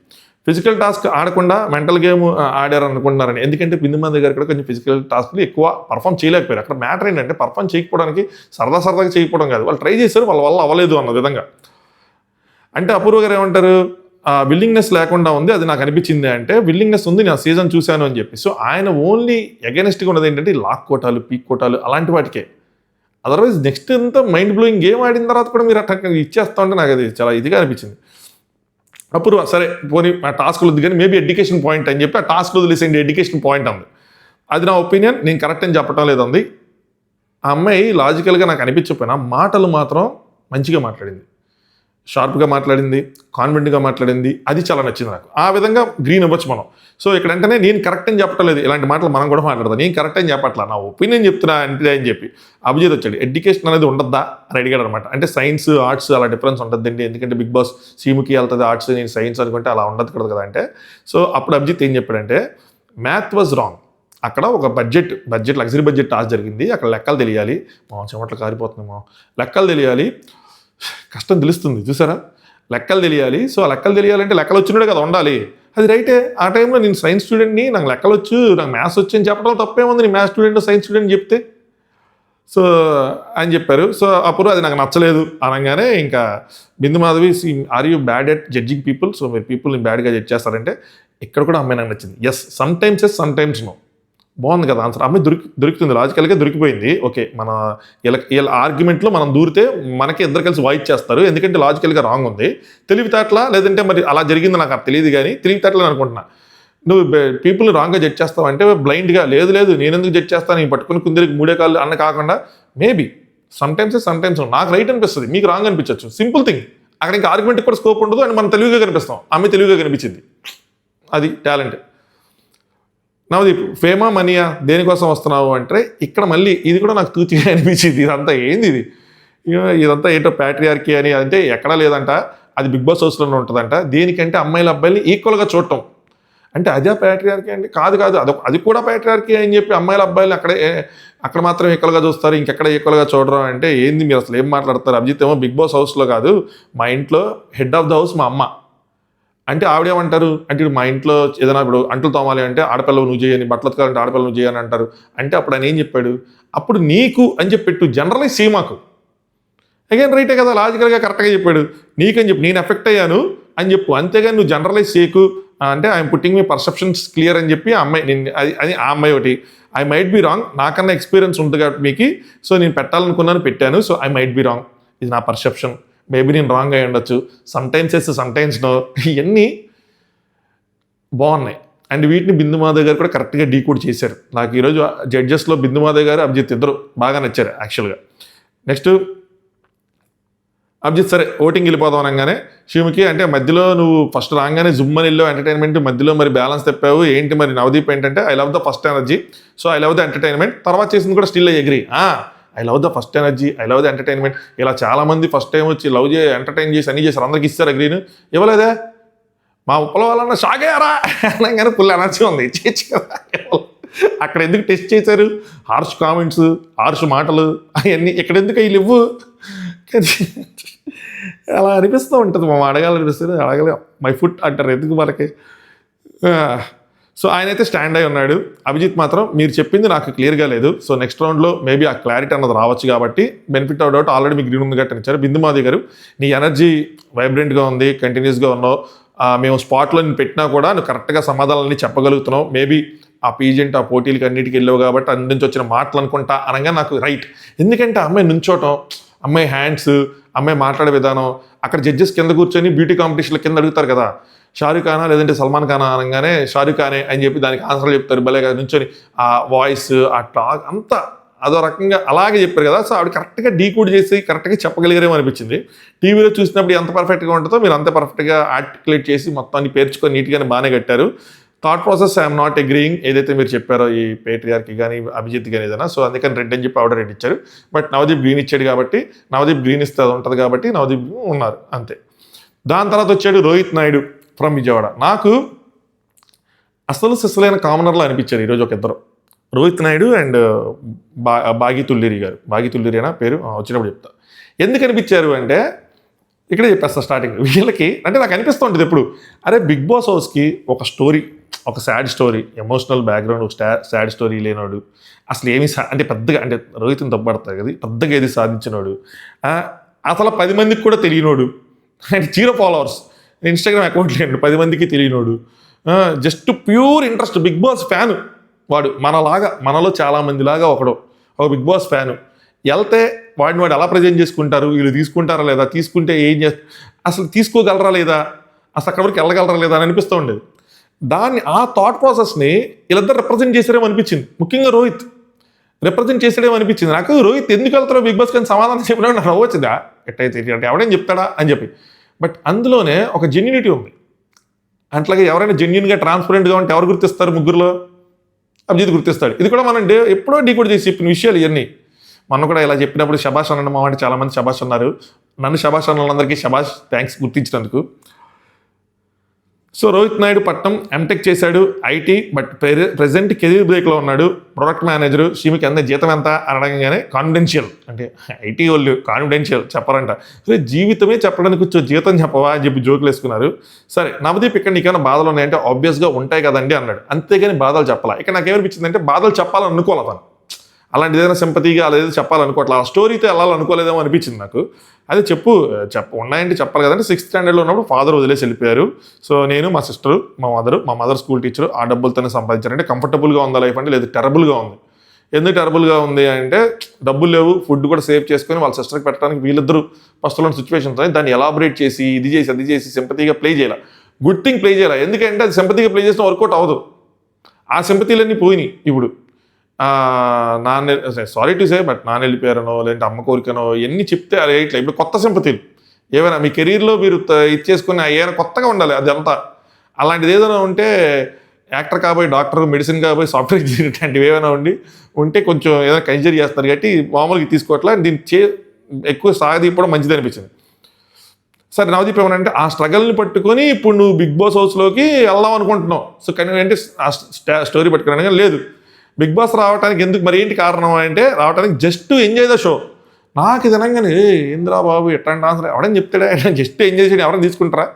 ఫిజికల్ టాస్క్ ఆడకుండా మెంటల్ గేమ్ ఆడారు అనుకుంటున్నారని. ఎందుకంటే బిందు మాధవి గారు కూడా కొంచెం ఫిజికల్ టాస్క్లు ఎక్కువ పర్ఫామ్ చేయలేకపోయారు. అక్కడ మ్యాటర్ ఏంటంటే పర్ఫామ్ చేయకపోవడానికి సరదాగా చేయకపోవడం కాదు, వాళ్ళు ట్రై చేశారు, వాళ్ళ వల్ల అవ్వలేదు అన్న విధంగా. అంటే అపూర్వ గారు ఏమంటారు, విల్లింగ్నెస్ లేకుండా ఉంది, అది నాకు అనిపించింది అంటే విల్లింగ్నెస్ ఉంది, నేను సీజన్ చూశాను అని చెప్పి. సో ఆయన ఓన్లీ అగెనిస్ట్గా ఉన్నది ఏంటంటే లాక్ కోటాలు పీక్ కోటాలు అలాంటి వాటికే. అదర్వైజ్ నెక్స్ట్ అంతా మైండ్ బ్లోయింగ్ గేమ్ ఆడిన తర్వాత కూడా మీరు అట్లా ఇచ్చేస్తా ఉంటే నాకు అది చాలా ఇదిగా అనిపించింది. అపూర్వ సరే పోనీ ఆ టాస్క్లు వద్దు కానీ మేబీ ఎడ్యుకేషన్ పాయింట్ అని చెప్పి ఆ టాస్క్లు వదిలేసేయండి, ఎడ్యుకేషన్ పాయింట్ అంది. అది నా ఒపీనియన్, నేను కరెక్ట్ అని చెప్పడం లేదండి. ఆ అమ్మాయి లాజికల్గా నాకు అనిపించకపోయినా మాటలు మాత్రం మంచిగా మాట్లాడింది, షార్ప్గా మాట్లాడింది, కాన్ఫిడెంట్గా మాట్లాడింది, అది చాలా నచ్చింది నాకు. ఆ విధంగా గ్రీన్ అవ్వచ్చు మనం. సో ఇక్కడ వెంటనే నేను కరెక్ట్ అని చెప్పటం లేదు, ఇలాంటి మాటలు మనం కూడా మాట్లాడదాం. నేను కరెక్ట్ అని చెప్పట్లా, నా ఒపీనియన్ చెప్తున్నా అంటే అని చెప్పి అభిజిత్ వచ్చాడు. ఎడ్యుకేషన్ అనేది ఉండద్దా అని అడిగాడు అనమాట. అంటే సైన్స్ ఆర్ట్స్ అలా డిఫరెన్స్ ఉంటుందండి, ఎందుకంటే బిగ్ బాస్ సీముకి వెళ్తుంది ఆర్ట్స్, నేను సైన్స్ అనుకుంటే అలా ఉండదు కదా అంటే. సో అప్పుడు అభిజిత్ ఏం చెప్పాడంటే మ్యాథ్ వాజ్ రాంగ్. అక్కడ ఒక బడ్జెట్ లగ్జరీ బడ్జెట్ టాస్క్ జరిగింది, అక్కడ లెక్కలు తెలియాలి, మా చెమట్లు కారిపోతున్నామో, లెక్కలు తెలియాలి, కష్టం తెలుస్తుంది చూసారా, లెక్కలు తెలియాలి. సో ఆ లెక్కలు తెలియాలంటే లెక్కలు వచ్చినాడే కదా ఉండాలి, అది రైటే. ఆ టైంలో నేను సైన్స్ స్టూడెంట్ని, నాకు లెక్కలు వచ్చు, నాకు మ్యాథ్స్ వచ్చు అని చెప్పడం తప్పేముంది, నేను మ్యాథ్స్ స్టూడెంట్ సైన్స్ స్టూడెంట్ చెప్తే. సో అని చెప్పారు. సో అప్పుడు అది నాకు నచ్చలేదు అనగానే ఇంకా Bindu Madhavi are you bad at judging people, so మీరు పీపుల్ని బ్యాడ్గా జడ్జ్ చేస్తారంటే ఇక్కడ కూడా అమ్మాయి నాకు నచ్చింది. Yes, sometimes yes, sometimes no. బాగుంది కదా ఆన్సర్. అమ్మాయి దొరుకుతుంది, లాజికల్గా దొరికిపోయింది. ఓకే, మన వీళ్ళ ఆర్గ్యుమెంట్లో మనం దూరితే మనకి ఇద్దరు కలిసి వాయిస్ చేస్తారు, ఎందుకంటే లాజికల్గా రాంగ్ ఉంది. తెలివితేటలా లేదంటే మరి అలా జరిగింది నాకు తెలియదు, కానీ తెలివితేటలని అనుకుంటున్నా. నువ్వు పీపుల్ని రాంగ్గా జడ్జ్ చేస్తావు అంటే బ్లైండ్గా లేదు నేను ఎందుకు జడ్జ్ చేస్తాను, నేను పట్టుకుని కుందిరికి మూడే కాళ్ళు అన్న కాకుండా మేబీ సమ్ టైమ్స్ నాకు రైట్ అనిపిస్తుంది, మీకు రాంగ్ అనిపించవచ్చు. Simple thing. అక్కడ ఇంకా ఆర్గ్యుమెంట్ కూడా స్కోప్ ఉండదు అండ్ మనం తెలివిగా కనిపిస్తాం. ఆమె తెలివిగా కనిపించింది, అది టాలెంట్. నవదీప్, ఫేమా మనీయా దేనికోసం వస్తున్నావు అంటే ఇక్కడ మళ్ళీ ఇది కూడా నాకు తూచిగా అనిపించింది. ఇదంతా ఏంది ఇదంతా ఏంటో ప్యాట్రియార్కీ అని అంటే ఎక్కడా లేదంట, అది బిగ్ బాస్ హౌస్లోనే ఉంటుందంట. దేనికంటే అమ్మాయిల అబ్బాయిని ఈక్వల్గా చూడటం అంటే అదే ప్యాట్రియార్కీ అండి? కాదు, అది కూడా ప్యాట్రియార్కీ అని చెప్పి అమ్మాయిల అబ్బాయిలు అక్కడ మాత్రం ఈక్వల్గా చూస్తారు, ఇంకెక్కడ ఈక్వల్గా చూడడం అంటే ఏంది మీరు అసలు ఏం మాట్లాడతారు? అభిజిత్ ఏమో బిగ్ బాస్ హౌస్లో కాదు, మా ఇంట్లో హెడ్ ఆఫ్ ద హౌస్ మా అమ్మ అంటే ఆవిడేమంటారు అంటే మా ఇంట్లో ఏదైనా ఇప్పుడు అంట్లు తోమాలి అంటే ఆడపిల్లలు నువ్వు చేయని, బట్టలు ఉతకాలంటే ఆడపిల్లలు నువ్వు చేయని అంటారు. అంటే అప్పుడు ఆయన ఏం చెప్పాడు, అప్పుడు నీకు అని చెప్పెట్టు జనరలైజ్ సీమాకు. అగైన్ రైటే కదా, లాజికల్గా కరెక్ట్గా చెప్పాడు. నీకని చెప్పి నేను ఎఫెక్ట్ అయ్యాను అని చెప్పు, అంతేగాని నువ్వు జనరలైజ్ చేయకు అంటే I'm putting me perceptions clear అని చెప్పి అమ్మాయి నేను అది ఆ అమ్మాయి ఒకటి. ఐ మైట్ బి రాంగ్, నాకన్నా ఎక్స్పీరియన్స్ ఉంటుంది కాబట్టి మీకు, సో నేను పెట్టాలనుకున్నాను పెట్టాను, so I might be wrong, ఇది నా పర్సెప్షన్, మేబీ నేను రాంగ్ అయి ఉండొచ్చు, sometimes yes sometimes no. ఇవన్నీ బాగున్నాయి అండ్ వీటిని బిందు మాధవ్ గారు కూడా కరెక్ట్గా డీకోడ్ చేశారు. నాకు ఈరోజు జడ్జెస్లో బిందు మాధవ్ గారు, అభిజిత్ ఇద్దరు బాగా నచ్చారు యాక్చువల్గా. నెక్స్ట్ అభిజిత్, సరే ఓటింగ్ వెళ్ళిపోదాం అనగానే శివుకి అంటే మధ్యలో నువ్వు ఫస్ట్ రాగానే జుమ్ అని వెళ్ళావు ఎంటర్టైన్మెంట్, మధ్యలో మరి బ్యాలెన్స్ తెప్పావు ఏంటి మరి? నవదీప్ ఏంటంటే I love the first energy, so I love the entertainment. తర్వాత చేసింది కూడా still agree, I love the first energy, I love the entertainment. ఇలా చాలామంది ఫస్ట్ టైం వచ్చి లవ్ చేసి ఎంటర్టైన్ చేసి అన్ని చేశారు, అందరికి ఇస్తారు అగ్రీను, ఇవ్వలేదే. మా ఉప్పల వాళ్ళన్న షాక్ అయ్యారా అనగానే ఫుల్ ఎనర్జీ ఉంది, చేయొచ్చు కదా. అక్కడ ఎందుకు టెస్ట్ చేశారు? హార్ష్ కామెంట్స్, హార్ష్ మాటలు అవన్నీ ఇక్కడ ఎందుకు అవి ఇవ్వు? అలా అనిపిస్తూ ఉంటుంది, మా అడగాలనిపిస్తుంది, అడగలే మై ఫుట్ అంటారు ఎందుకు మనకి. సో ఆయన అయితే స్టాండ్ అయి ఉన్నాడు. అభిజిత్ మాత్రం మీరు చెప్పింది నాకు క్లియర్గా లేదు, సో నెక్స్ట్ రౌండ్లో మేబీ ఆ క్లారిటీ అన్నది రావచ్చు కాబట్టి బెనిఫిట్ ఆఫ్ డౌట్ ఆల్రెడీ మీకు గ్రీన్ ఉంది గట్టి ఇచ్చారు. బిందు మాధవి గారు, నీ ఎనర్జీ వైబ్రెంట్గా ఉంది, కంటిన్యూస్గా ఉన్నావు, మేము స్పాట్లో నేను పెట్టినా కూడా నువ్వు కరెక్ట్గా సమాధానాలన్నీ చెప్పగలుగుతున్నావు. మేబీ ఆ పీజెంట్ ఆ పోటీలకి అన్నిటికి వెళ్ళావు కాబట్టి అందు నుంచి వచ్చిన మాటలు అనుకుంటా అనగా నాకు రైట్. ఎందుకంటే అమ్మాయి నుంచోటం, అమ్మాయి హ్యాండ్స్, అమ్మాయి మాట్లాడే విధానం, అక్కడ జడ్జెస్ కింద కూర్చొని బ్యూటీ కాంపిటీషన్ల కింద అడుగుతారు కదా, షారూక్ ఖానా లేదంటే సల్మాన్ ఖానా అనగానే షారూక్ ఖానే అని చెప్పి దానికి ఆన్సర్లు చెప్తారు భలే కదా నుంచొని. ఆ వాయిస్, ఆ టాక్ అంతా అదో రకంగా అలాగే చెప్పారు కదా. సో ఆవిడ కరెక్ట్గా డీకోడ్ చేసి కరెక్ట్గా చెప్పగలిగారేమో అనిపించింది. టీవీలో చూసినప్పుడు ఎంత పర్ఫెక్ట్గా ఉంటుందో మీరు అంత పర్ఫెక్ట్గా ఆర్టికులేట్ చేసి మొత్తాన్ని పేర్చుకొని నీట్గానే బాగానే కట్టారు. Thought process I'm not agreeing, ఏదైతే మీరు చెప్పారో ఈ పేట్రియార్కి కానీ అభిజిత్ కానీ ఏదైనా, సో అందుకని రెడ్ అని చెప్పి ఆవిడ రెడ్ ఇచ్చారు. బట్ నవదీప్ గ్రీన్ ఇచ్చాడు కాబట్టి నవదీప్ గ్రీన్ ఇస్తే అది ఉంటుంది కాబట్టి నవదీప్ ఉన్నారు అంతే. దాని తర్వాత వచ్చాడు రోహిత్ నాయుడు ఫ్రమ్ విజయవాడ. నాకు అసలు సిసలైన కామనర్లో అనిపించారు ఈరోజు ఒక ఇద్దరు, రోహిత్ నాయుడు అండ్ బాగి తుల్లిరి గారు. బాగి తుల్లిరి అనా పేరు, వచ్చినప్పుడు చెప్తా. ఎందుకు అనిపించారు అంటే ఇక్కడే చెప్పేస్తా స్టార్టింగ్. వీళ్ళకి అంటే నాకు అనిపిస్తూ ఉంటుంది ఎప్పుడు, అరే బిగ్ బాస్ హౌస్కి ఒక స్టోరీ, ఒక సాడ్ స్టోరీ, ఎమోషనల్ బ్యాక్గ్రౌండ్, ఒక సాడ్ స్టోరీ లేనాడు, అసలు ఏమి అంటే పెద్దగా అంటే రోహిత్ని తప్పబడతారు కదా, పెద్దగా ఏది సాధించినోడు, అసలు 10 మందికి కూడా తెలియనోడు, అండ్ 0 ఫాలోవర్స్, ఇన్స్టాగ్రామ్ అకౌంట్ లేడు, 10 మందికి తెలియనోడు, just pure interest Bigg Boss fan వాడు. మనలో చాలామందిలాగా ఒక బిగ్ బాస్ ఫ్యాను. వెళ్తే వాడిని ఎలా ప్రజెంట్ చేసుకుంటారు, వీళ్ళు తీసుకుంటారా లేదా, తీసుకుంటే ఏం అసలు తీసుకోగలరా లేదా, అసలు అక్కడ వరకు వెళ్ళగలరా లేదా అని అనిపిస్తూ ఉండేది. దాన్ని ఆ థాట్ ప్రాసెస్ని వీళ్ళిద్దరు రిప్రజెంట్ చేసారేమో అనిపించింది. ముఖ్యంగా రోహిత్ రిప్రజెంట్ చేసాడేమో అనిపించింది నాకు. రోహిత్ ఎందుకు వెళ్తారో బిగ్ బాస్ కానీ సమాధానం చెప్పినా నాకు నవ్వొచ్చిందా, ఎట్టయితే అంటే ఎవడేం చెప్తాడా అని చెప్పి. బట్ అందులోనే ఒక జెన్యూనిటీ ఉంది. అట్లాగే ఎవరైనా జెన్యూన్గా ట్రాన్స్పరెంట్గా ఉంటే ఎవరు గుర్తిస్తారు? ముగ్గురులో అభిజిత్ గుర్తిస్తాడు. ఇది కూడా మనం ఎప్పుడో డీకోడ్ చేసి చెప్పిన విషయాలు ఇవన్నీ. మనం కూడా ఇలా చెప్పినప్పుడు శభాష్ అనండి మా అంటే చాలామంది శభాష్ అన్నారు. నన్ను శభాష్ అన్నలందరికీ శభాష్, థ్యాంక్స్ గుర్తించినందుకు. సో రోహిత్ నాయుడు పట్నం ఎంటెక్ చేశాడు ఐటీ, బట్ ప్రెజెంట్ కెరీర్ బ్రేక్లో ఉన్నాడు. Product manager. శ్రీమికి అందే జీతం ఎంత అనడంగానే కాన్ఫిడెన్షియల్ అంటే ఐటీ వాళ్ళు కాన్ఫిడెన్షియల్ చెప్పరంట. సో జీవితమే చెప్పడానికి వచ్చే జీతం చెప్పవా అని చెప్పి జోకులు వేసుకున్నారు. సరే నవదీప్ ఇక్కడ నీకైనా బాధలు ఉన్నాయంటే ఆబ్వియస్గా ఉంటాయి కదండి అన్నాడు. అంతేగాని బాధలు చెప్పాలా. ఇక్కడ నాకేమనిపించింది అంటే బాధలు చెప్పాలని అనుకోవాలి తను. అలాంటి ఏదైనా సింపతిగా అలా ఏదో చెప్పాలనుకోవట్లేదు, ఆ స్టోరీతో వెళ్ళాలనుకోలేదేమో అనిపించింది నాకు. అదే ఉన్నాయంటే చెప్పాలి కదంటే 6th స్టాండర్డ్లో ఉన్నప్పుడు ఫాదర్ వదిలేసి వెళ్ళిపోయారు. సో నేను, మా సిస్టరు, మా మదర్ స్కూల్ టీచరు ఆ డబ్బులతోనే సంపాదించారంటే కంఫర్టబుల్గా ఉందా లైఫ్ అంటే లేదు, టెరబుల్గా ఉంది. ఎందుకు టెరబుల్గా ఉంది అంటే డబ్బులు లేవు, ఫుడ్ కూడా సేవ్ చేసుకొని వాళ్ళ సిస్టర్కి పెట్టడానికి వీళ్ళిద్దరూ ఫస్ట్లో సిచ్యువేషన్స్ దాన్ని ఎలాబరేట్ చేసి ఇది చేసి అది చేసి సింపతిగా ప్లే చేయాలి. గుడ్ థింగ్ ప్లే చేయాలి, ఎందుకంటే అది సింపతిగా ప్లే చేసిన వర్కౌట్ అవ్వదు. ఆ సింపతీలన్నీ పోయినాయి. ఇప్పుడు సారీ టు సే బట్ నాన్న వెళ్ళిపోయారనో లేదంటే అమ్మ కోరికనో ఎన్ని చెప్తే అలా ఇట్లా ఇప్పుడు కొత్త సింపతీలు ఏమైనా మీ కెరీర్లో మీరు ఇచ్చేసుకుని ఏమైనా కొత్తగా ఉండాలి. అది అంతా అలాంటిది ఏదైనా ఉంటే యాక్టర్ కాబోయి డాక్టర్, మెడిసిన్ కాబోయి సాఫ్ట్వేర్ ఇంజనీర్ ఇట్లాంటివి ఏమైనా ఉంటే కొంచెం ఏదైనా కన్సిడర్ చేస్తారు కాబట్టి మామూలుగా తీసుకోవట్లా. దీన్ని ఎక్కువ సాగదీపడం మంచిది అనిపించింది. సరే నవదీప్ ఏమనంటే ఆ స్ట్రగల్ని పట్టుకొని ఇప్పుడు నువ్వు బిగ్ బాస్ హౌస్లోకి వెళ్దాం అనుకుంటున్నావు. సో కానీ అంటే ఆ స్టోరీ పట్టుకున్నాను కానీ లేదు, బిగ్ బాస్ రావడానికి ఎందుకు మరి ఏంటి కారణం అంటే రావడానికి జస్ట్ ఎంజాయ్ ద షో. నాకు ఇది అనగానే ఏంద్రా బాబు ఎట్లాంటి ఆన్సర్ ఎవడని చెప్తాడా, జస్ట్ ఎంజాయ్ చేయడం ఎవరైనా తీసుకుంటారా,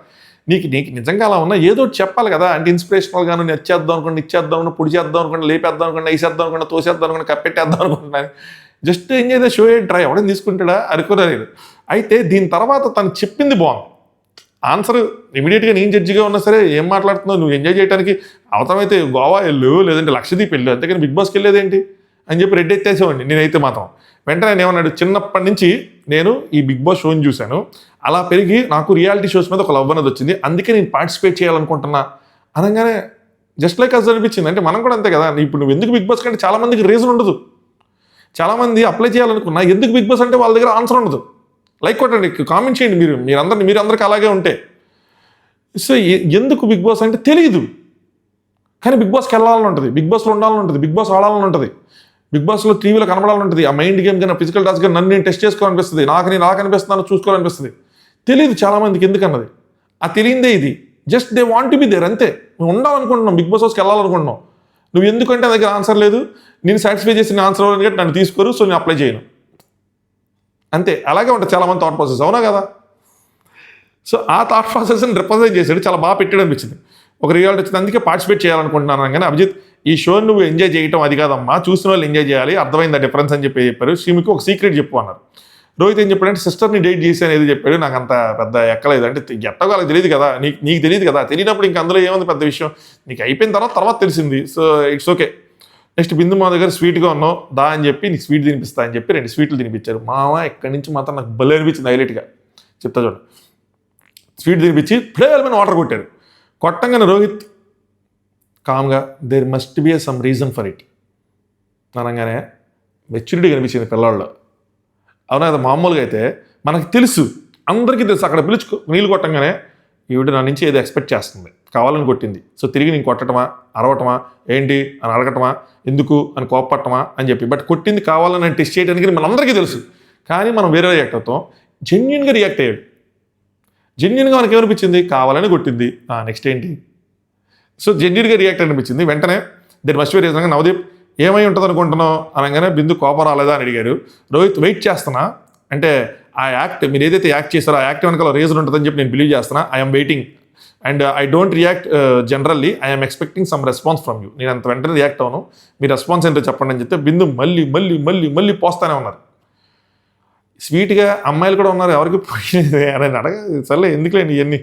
నీకు నిజంగా అలా ఉన్నా ఏదో చెప్పాలి కదా అంటే ఇన్స్పిరేషనల్గా నేను వచ్చేద్దాం అనుకోండి, ఇచ్చేద్దాం అనుకోండి, పొడి చేద్దాం అనుకోండి, లేపేద్దాం అనుకోండి, వేసేద్దాం అనుకోండి, తోసేద్దాం అనుకోండి, కప్పెట్టేద్దాం అనుకుంటున్నాను. జస్ట్ ఎంజాయ్ ద షో ఏంట్రా ఎవడని తీసుకుంటాడా అనుకున్నా నేను. అయితే దీని తర్వాత తను చెప్పింది బాగుంది ఆన్సర్. ఇమీడియట్గా నేను జడ్జిగా ఉన్నా సరే ఏం మాట్లాడుతున్నావు, నువ్వు ఎంజాయ్ చేయడానికి అవసరమైతే గోవా వెళ్ళు లేదంటే లక్షదీప్ వెళ్ళు, అంతేకాని బిగ్ బాస్కి వెళ్ళేదేంటి అని చెప్పి రెడ్ ఎత్తేసేవాడిని నేనైతే మాత్రం. వెంటనే ఆయన ఏమన్నాడు, చిన్నప్పటి నుంచి నేను ఈ బిగ్ బాస్ షోని చూశాను, అలా పెరిగి నాకు రియాలిటీ షోస్ మీద ఒక లవ్ అనేది వచ్చింది, అందుకే నేను పార్టిసిపేట్ చేయాలనుకుంటున్నా అనగానే జస్ట్ లైక్ అస్ అనిపించింది. అంటే మనం కూడా అంతే కదా, ఇప్పుడు నువ్వు ఎందుకు బిగ్ బాస్ కంటే చాలామందికి రీజన్ ఉండదు. చాలామంది అప్లై చేయాలనుకున్నా ఎందుకు బిగ్ బాస్ అంటే వాళ్ళ దగ్గర ఆన్సర్ ఉండదు. లైక్ కొట్టండి, కామెంట్ చేయండి మీరందరికీ అలాగే ఉంటే. సో ఎందుకు బిగ్ బాస్ అంటే తెలియదు, కానీ బిగ్ బాస్కి వెళ్ళాలని ఉంటుంది, బిగ్ బాస్లో ఉండాలని ఉంటుంది, బిగ్ బాస్ ఆడాలని ఉంటుంది, బిగ్ బాస్లో టీవీలో కనబడాలని ఉంటుంది. ఆ మైండ్ గేమ్ కానీ ఫిజికల్ టాస్క్ కానీ నన్ను నేను టెస్ట్ చేసుకోవాలనిపిస్తుంది, నాకు అనిపిస్తున్నాను చూసుకోవాలనిపిస్తుంది. తెలియదు చాలామందికి ఎందుకన్నది. ఆ తెలియందే ఇది. Just they want to be there అంతే. నువ్వు ఉండాలనుకుంటున్నావు, బిగ్ బాస్ హౌస్కి వెళ్ళాలనుకుంటున్నావు, నువ్వు ఎందుకంటే దగ్గర ఆన్సర్ లేదు, నేను సాటిస్ఫై చేసిన ఆన్సర్ కాబట్టి నన్ను తీసుకోరు, సో నేను అప్లై చేయను అంతే. అలాగే ఉంటుంది చాలామంది థాట్ ప్రాసెస్, అవునా కదా. సో ఆ థాట్ ప్రాసెస్ని రిప్రజెంట్ చేశాడు, చాలా బాగా పెట్టాడు అనిపించింది. ఒక రియాలిటీ వచ్చింది, అందుకే పార్టిసిపేట్ చేయాలనుకుంటున్నాను. కానీ అభిజిత్ ఈ షోని నువ్వు ఎంజాయ్ చేయటం అది కాదమ్మా, చూసిన వాళ్ళు ఎంజాయ్ చేయాలి, అర్థమైంది ఆ డిఫరెన్స్ అని చెప్పారు. శ్రీమికి ఒక సీక్రెట్ చెప్పు అన్నారు. రోహిత్ ఏం చెప్పాడంటే సిస్టర్ని డేట్ చేసి అనేది చెప్పాడు. నాకు అంత పెద్ద ఎక్కలేదు, అంటే ఎట్టగాలకు తెలియదు కదా, నీకు తెలియదు కదా, తెలియనప్పుడు ఇంక అందులో ఏముంది పెద్ద విషయం, నీకు అయిపోయిన తర్వాత తెలిసింది. So it's okay. నెక్స్ట్ బిందు మా దగ్గర స్వీట్గా ఉన్నావు దా అని చెప్పి నీకు స్వీట్ తినిపిస్తా అని చెప్పి 2 స్వీట్లు తినిపించారు. మామ ఎక్కడి నుంచి మాత్రం నాకు భలే అనిపించింది, హైలైట్గా చెప్తా చూడండి. స్వీట్ తినిపించి ప్లేయర్మైన వాటర్ కొట్టారు. కొట్టంగానే రోహిత్ కామ్గా there must be some reason for it అనగానే మెచ్యూరిటీ కనిపించింది పిల్లల్లో. అవునా కదా, మామూలుగా అయితే మనకు తెలుసు, అందరికీ తెలుసు. అక్కడ నీళ్ళు కొట్టంగానే ఈవిడ నా నుంచి ఏదో ఎక్స్పెక్ట్ చేస్తుంది, కావాలని కొట్టింది, సో తిరిగి నేను కొట్టడమా, అరవటమా, ఏంటి అని అడగటమా, ఎందుకు అని కోప్పట్టమా అని చెప్పి. బట్ కొట్టింది కావాలని టెస్ట్ చేయడానికి మనందరికీ తెలుసు, కానీ మనం వేరే రియాక్ట్ అవుతాం. జెన్యున్గా రియాక్ట్ అయ్యాడు. జెన్యున్గా మనకి ఏమనిపించింది, కావాలని కొట్టింది, నెక్స్ట్ ఏంటి. సో జెన్యున్గా రియాక్ట్ అనిపించింది. వెంటనే దేని మస్ట్ బి రీజన్. నవదీప్ ఏమై ఉంటుంది అనుకుంటున్నావు అనగానే బిందు కోపం రాలేదా అని అడిగారు. రోహిత్ వెయిట్ చేస్తున్నా, అంటే ఆ యాక్ట్ మీరు ఏదైతే యాక్ట్ చేస్తారో ఆ యాక్ట్ వెనకాల రీజన్ ఉంటుందని చెప్పి నేను బిలీవ్ చేస్తున్నా. I'm waiting and I don't react generally, I'm expecting some response from you. నేను అంత వెంటనే రియాక్ట్ అవును, మీ రెస్పాన్స్ ఏంటో చెప్పండి అని చెప్తే బిందు మళ్ళీ మళ్ళీ మళ్ళీ మళ్ళీ పోస్తానే ఉన్నారు. స్వీట్గా అమ్మాయిలు కూడా ఉన్నారు, ఎవరికి పోయింది అని సర్లే ఎందుకులేండి ఇవన్నీ.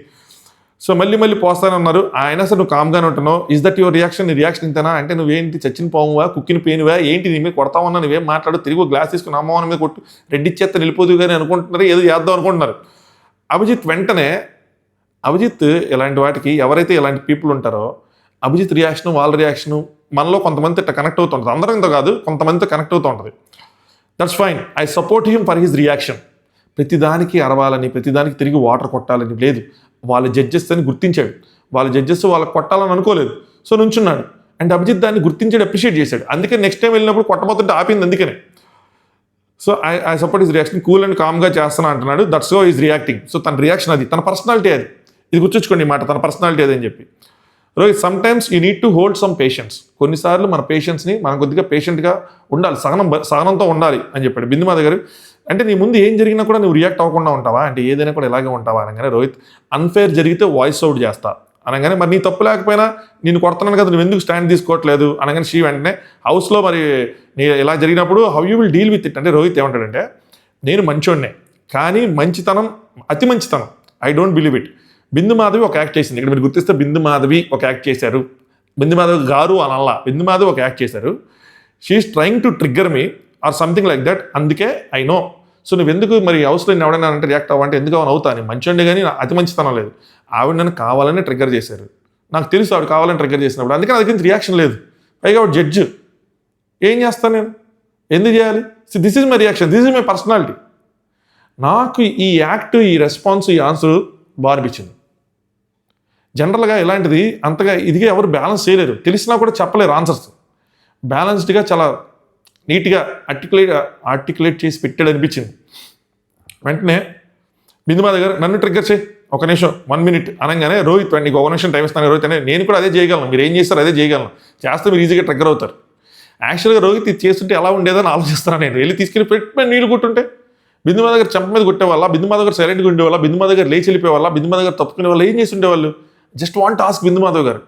సో మళ్ళీ మళ్ళీ పోస్తానే ఉన్నారు. అయినా సరే నువ్వు కామ్గానే ఉంటున్నావు. Is that your reaction? నీ రియాక్షన్ ఇంతనా అంటే నువ్వేంటి చచ్చిన పావువా, కుక్కిన పేనువా, ఏంటి నీ మీద కొడతామన్నా, నువ్వేం మాట్లాడు, తిరిగి గ్లాస్ తీసుకుని అమ్మవాని మీద కొట్టు, రెడ్డి చేస్తే వెళ్ళిపోదు కానీ అనుకుంటున్నారు, ఏదో చేద్దాం అనుకుంటున్నారు. అభిజిత్ వెంటనే ఇలాంటి వాటికి ఎవరైతే ఇలాంటి పీపుల్ ఉంటారో అభిజిత్ రియాక్షను వాళ్ళ రియాక్షను మనలో కొంతమంది ఇట్లా కనెక్ట్ అవుతూ ఉంటుంది. అందరితో కాదు, కొంతమందితో కనెక్ట్ అవుతూ ఉంటుంది. That's fine, I support him for his reaction. ప్రతిదానికి అరవాలని, ప్రతిదానికి తిరిగి వాటర్ కొట్టాలని లేదు. వాళ్ళ జడ్జెస్ అని గుర్తించాడు, వాళ్ళ జడ్జెస్ వాళ్ళకి కొట్టాలని అనుకోలేదు, సో నుంచున్నాడు. అండ్ అభిజిత్ దాన్ని గుర్తించాడు, అప్రిషియేట్ చేశాడు. అందుకే నెక్స్ట్ టైం వెళ్ళినప్పుడు కొట్టబోతుంటే ఆపింది అందుకనే. So I support his reaction, cool and కామ్గా చేస్తాను అంటున్నాడు. That's so is reacting. So తన రియాక్షన్ అది, తన పర్సనాలిటీ అది. ఇది గుర్తుంచుకోండి ఈ మాట, తన పర్సనాలిటీ అది అని చెప్పి. Rohit sometimes you need to hold some patience. కొన్నిసార్లు మన పేషెన్స్ని మనం కొద్దిగా పేషెంట్గా ఉండాలి, సహనంతో ఉండాలి అని చెప్పాడు బిందుమా దగ్గర. అంటే నీ ముందు ఏం జరిగినా కూడా నువ్వు రియాక్ట్ అవ్వకుండా ఉంటావా అంటే ఏదైనా కూడా ఇలాగే ఉంటావా అనగానే రోహిత్ అన్ఫేర్ జరిగితే వాయిస్ అవుట్ చేస్తా, అనగానే మరి నీ తప్పు లేకపోయినా నేను కొడుతున్నాను కదా నువ్వు ఎందుకు స్టాండ్ తీసుకోవట్లేదు అనగానే షీ వెంటనే హౌస్లో మరి నీ ఇలా జరిగినప్పుడు how you will deal with it అంటే రోహిత్ ఏమంటాడంటే నేను మంచోడినే కానీ మంచితనం అతి మంచితనం ఐ డోంట్ బిలీవ్ ఇట్. బిందు మాధవి ఒక యాక్ట్ చేసింది. ఇక్కడ మీరు గుర్తిస్తే బిందు మాధవి ఒక యాక్ట్ చేశారు, బిందు మాధవి గారు అనల్లా, బిందు మాధవి ఒక యాక్ట్ చేశారు. She is trying to trigger me or something like that. అందుకే ఐ నో. సో నువ్వు ఎందుకు మరి హౌస్లో నేను ఎవడైనా అంటే రియాక్ట్ అవ్వంటే ఎందుకు అవని అవుతాను మంచోండి కానీ అతి మంచితనం లేదు. ఆవిడ నన్ను కావాలని ట్రిగ్గర్ చేశారు, నాకు తెలుసు ఆవిడ కావాలని ట్రిగ్గర్ చేసినప్పుడు, అందుకే నా దగ్గర రియాక్షన్ లేదు. పైగా ఆవిడ జడ్జ్, ఏం చేస్తాను నేను, ఎందుకు చేయాలి? So this is my reaction, this is my personality. నాకు ఈ యాక్ట్, ఈ రెస్పాన్స్, ఈ ఆన్సర్ బార్పించింది. జనరల్గా ఇలాంటిది అంతగా ఇదిగా ఎవరు బ్యాలెన్స్ చేయలేరు, తెలిసినా కూడా చెప్పలేరు ఆన్సర్స్. బ్యాలెన్స్డ్గా చాలా నీట్గా ఆర్టికులేట్ చేసి పెట్టాడు అనిపించింది. వెంటనే బిందుమా దగ్గర నన్ను ట్రిగ్గర్ చేయి, ఒక నిమిషం 1 minute అనగానే రోహిత్ నీకు ఒక నిమిషం టైం ఇస్తాను రోహిత్, అనే నేను కూడా అదే చేయగలను, మీరు ఏం చేస్తారు అదే చేయగలను, చేస్తే మీరు ఈజీగా ట్రిగ్గర్ అవుతారు. యాక్చువల్గా రోహిత్ ఇది చేస్తుంటే ఎలా ఉండేదని ఆలోచిస్తాను నేను. వెళ్ళి తీసుకెళ్ళి పెట్టి నీళ్ళు కొట్టుంటే బిందుమా దగ్గర చెంప మీద కొట్టేవాళ్ళ, బిందుమా దగ్గర సైలెంట్గా ఉండేవాళ్ళ, బిందుమా దగ్గర లేచి వెళ్ళిపోయేవాళ్ళ, బిందుమా దగ్గర తప్పుకునే వాళ్ళు, ఏం చేసి ఉండేవాళ్ళు? జస్ట్ వాంట్ ఆస్క్ బిందుమాధవ్ గారు,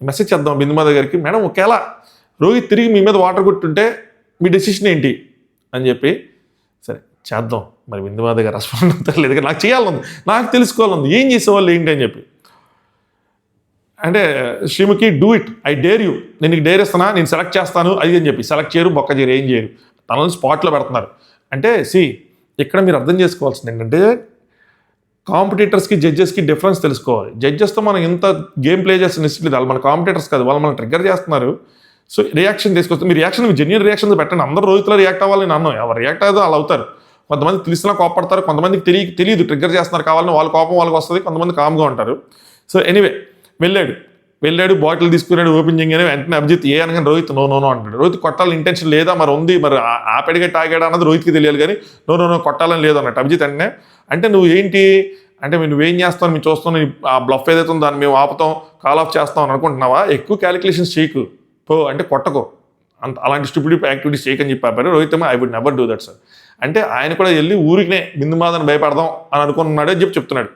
మెసేజ్ చేద్దాం బిందుమాధవ్ గారికి, మేడం ఒకవేళ రోహిత్ తిరిగి మీ మీద వాటర్ కొట్టుంటే మీ డెసిషన్ ఏంటి అని చెప్పి. సరే చేద్దాం, మరి బిందుమాధవ్ గారు రెస్పాండ్ అవుతారు లేదు, నాకు చేయాలనుంది, నాకు తెలుసుకోవాలంది ఏం చేసేవాళ్ళు ఏంటి అని చెప్పి. అంటే Sreemukhi do it, I dare you, నేను నీకు డేర్ ఇస్తానా, నేను సెలెక్ట్ చేస్తాను అది అని చెప్పి. సెలెక్ట్ చేయరు, బొక్క చేయరు, ఏం చేయరు, తనని స్పాట్లో పెడుతున్నారు. అంటే ఇక్కడ మీరు అర్థం చేసుకోవాల్సింది ఏంటంటే కాంపిటీటర్స్కి జడ్జెస్కి డిఫరెన్స్ తెలుసుకోవాలి. జడ్జెస్తో మనం ఇంత గేమ్ ప్లే చేస్తున్న నెసిటీ లేదు, వాళ్ళు మన కాంపిటీటర్స్ కాదు, వాళ్ళు మనం ట్రిగ్గర్ చేస్తున్నారు. సో రియాక్షన్ తీసుకొస్తే మీ రియాక్షన్ మీ జెన్యూన్ రియాక్షన్స్ పెట్టండి. అందరూ రోజులో రియాక్ట్ అవ్వాలని నన్ను ఎవరు రియాక్ట్ అయ్యేదో వాళ్ళు అవుతారు. కొంతమంది తెలిసినా కోపడతారు, కొంతమందికి తెలియదు ట్రిగ్గర్ చేస్తున్నారు కావాలని, వాళ్ళ కోపం వాళ్ళకి వస్తుంది, కొంతమంది కామ్గా ఉంటారు. సో ఎనీవే వెళ్ళాడు బాటిల్ తీసుకున్నాడు, ఓపెన్ చేయగానే వెంటనే అభిజిత్ ఏ అనగానే రోహిత్ నో అంటాడు. రోహిత్ కొట్టాలని ఇంటెన్షన్ లేదా మరి ఉంది, మరి ఆపెడిగా తాగాడా అన్నది రోహిత్కి తెలియాలి కానీ నో కొట్టాలని లేదు అన్నట్టు అభిజిత్. అంటే నువ్వు ఏంటి అంటే నువ్వేం చేస్తావు, మేము చూస్తాను ఆ బ్లఫ్ ఏదైతే ఉందో దాన్ని మేము ఆపుతాం, కాల్ ఆఫ్ చేస్తాం అని అనుకుంటున్నావా? ఎక్కువ క్యాలిక్యులేషన్స్ చేయకు పో, అంటే కొట్టకో, అలాంటి స్టూపిడ్ యాక్టివిటీస్ చేయకని చెప్పారు Rohit. I would never do that sir అంటే ఆయన కూడా వెళ్ళి ఊరికినే బిందుమాధని భయపడదాం అని అనుకున్నాడు అని చెప్తున్నాడు.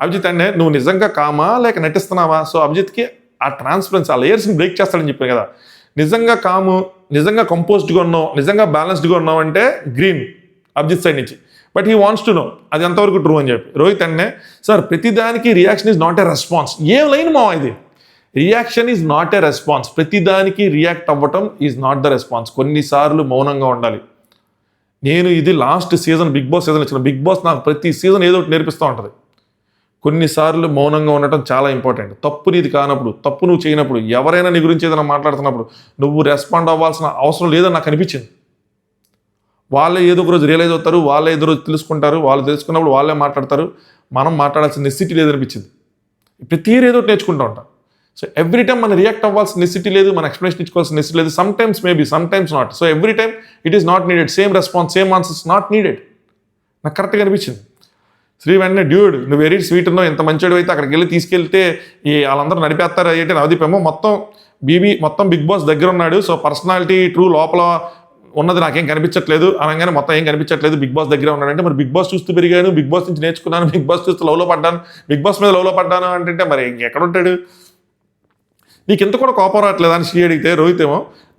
అభిజిత్ నువ్వు నిజంగా కామా లేక నటిస్తున్నావా? సో అభిజిత్కి ఆ ట్రాన్స్పరెన్సీ, ఆ లేయర్స్ని బ్రేక్ చేస్తాడని చెప్పాను కదా. నిజంగా కాము, నిజంగా కంపోజ్డ్గా ఉన్నావు, నిజంగా బ్యాలెన్స్డ్గా ఉన్నావు అంటే గ్రీన్ అభిజిత్ సైడ్ నుంచి. But he wants to know అది ఎంతవరకు ట్రూ అని చెప్పి. రోహిత్ సార్ ప్రతిదానికి reaction is not a response. ఏం లైన్ మా ఇది, reaction is not a response. ప్రతిదానికి రియాక్ట్ అవ్వటం ఈజ్ నాట్ ద రెస్పాన్స్. కొన్నిసార్లు మౌనంగా ఉండాలి. నేను ఇది last season Bigg Boss season ఇచ్చిన, బిగ్ బాస్ నాకు ప్రతి సీజన్ ఏదో ఒకటి నేర్పిస్తూ ఉంటుంది. కొన్నిసార్లు మౌనంగా ఉండటం చాలా ఇంపార్టెంట్. తప్పు నీది కానప్పుడు, తప్పు నువ్వు చేయనప్పుడు, ఎవరైనా నీ గురించి ఏదైనా మాట్లాడుతున్నప్పుడు నువ్వు రెస్పాండ్ అవ్వాల్సిన అవసరం లేదని నాకు అనిపించింది. వాళ్ళే ఏదో ఒక రోజు రియలైజ్ అవుతారు, వాళ్ళే ఏదో రోజు తెలుసుకుంటారు, వాళ్ళు తెలుసుకున్నప్పుడు వాళ్ళే మాట్లాడతారు. మనం మాట్లాడాల్సిన నెసిటీ లేదనిపించింది. ప్రతి ఏదో ఒకటి నేర్చుకుంటూ ఉంటాం. సో ఎవ్రీ టైం మనం రియాక్ట్ అవ్వాల్సిన నెసిటీ లేదు, మన ఎక్స్ప్లెనేషన్ ఇచ్చుకోవాల్సిన నెసిటీ లేదు. Some times maybe, some times not. So every time it is not needed. Same response, same answers not needed. నాకు కరెక్ట్గా అనిపించింది. శ్రీ వెంటనే డ్యూడ్ నువ్వు వెరీ స్వీట్ ఉన్నావు, ఎంత మంచోడు అయితే అక్కడికి వెళ్ళి తీసుకెళ్తే వాళ్ళందరూ నడిపేస్తారు అంటే నవదీప్ మొత్తం బిగ్ బాస్ దగ్గర ఉన్నాడు. సో పర్సనాలిటీ ట్రూ లోపల ఉన్నది నాకేం కనిపించట్లేదు అనగానే మొత్తం ఏం కనిపించట్లేదు, బిగ్ బాస్ దగ్గర ఉన్నాడంటే మరి బిగ్ బాస్ చూస్తూ పెరిగాను, బిగ్ బాస్ నుంచి నేర్చుకున్నాను, బిగ్ బాస్ చూస్తూ లవ్లో పడ్డాను, బిగ్ బాస్ మీద లవ్లో పడ్డాను అంటే మరి ఇంకెక్కడ ఉంటాడు? నీకు ఎంత కూడా కోపం రావట్లేదు అని షీ అడిగితే రోహిత్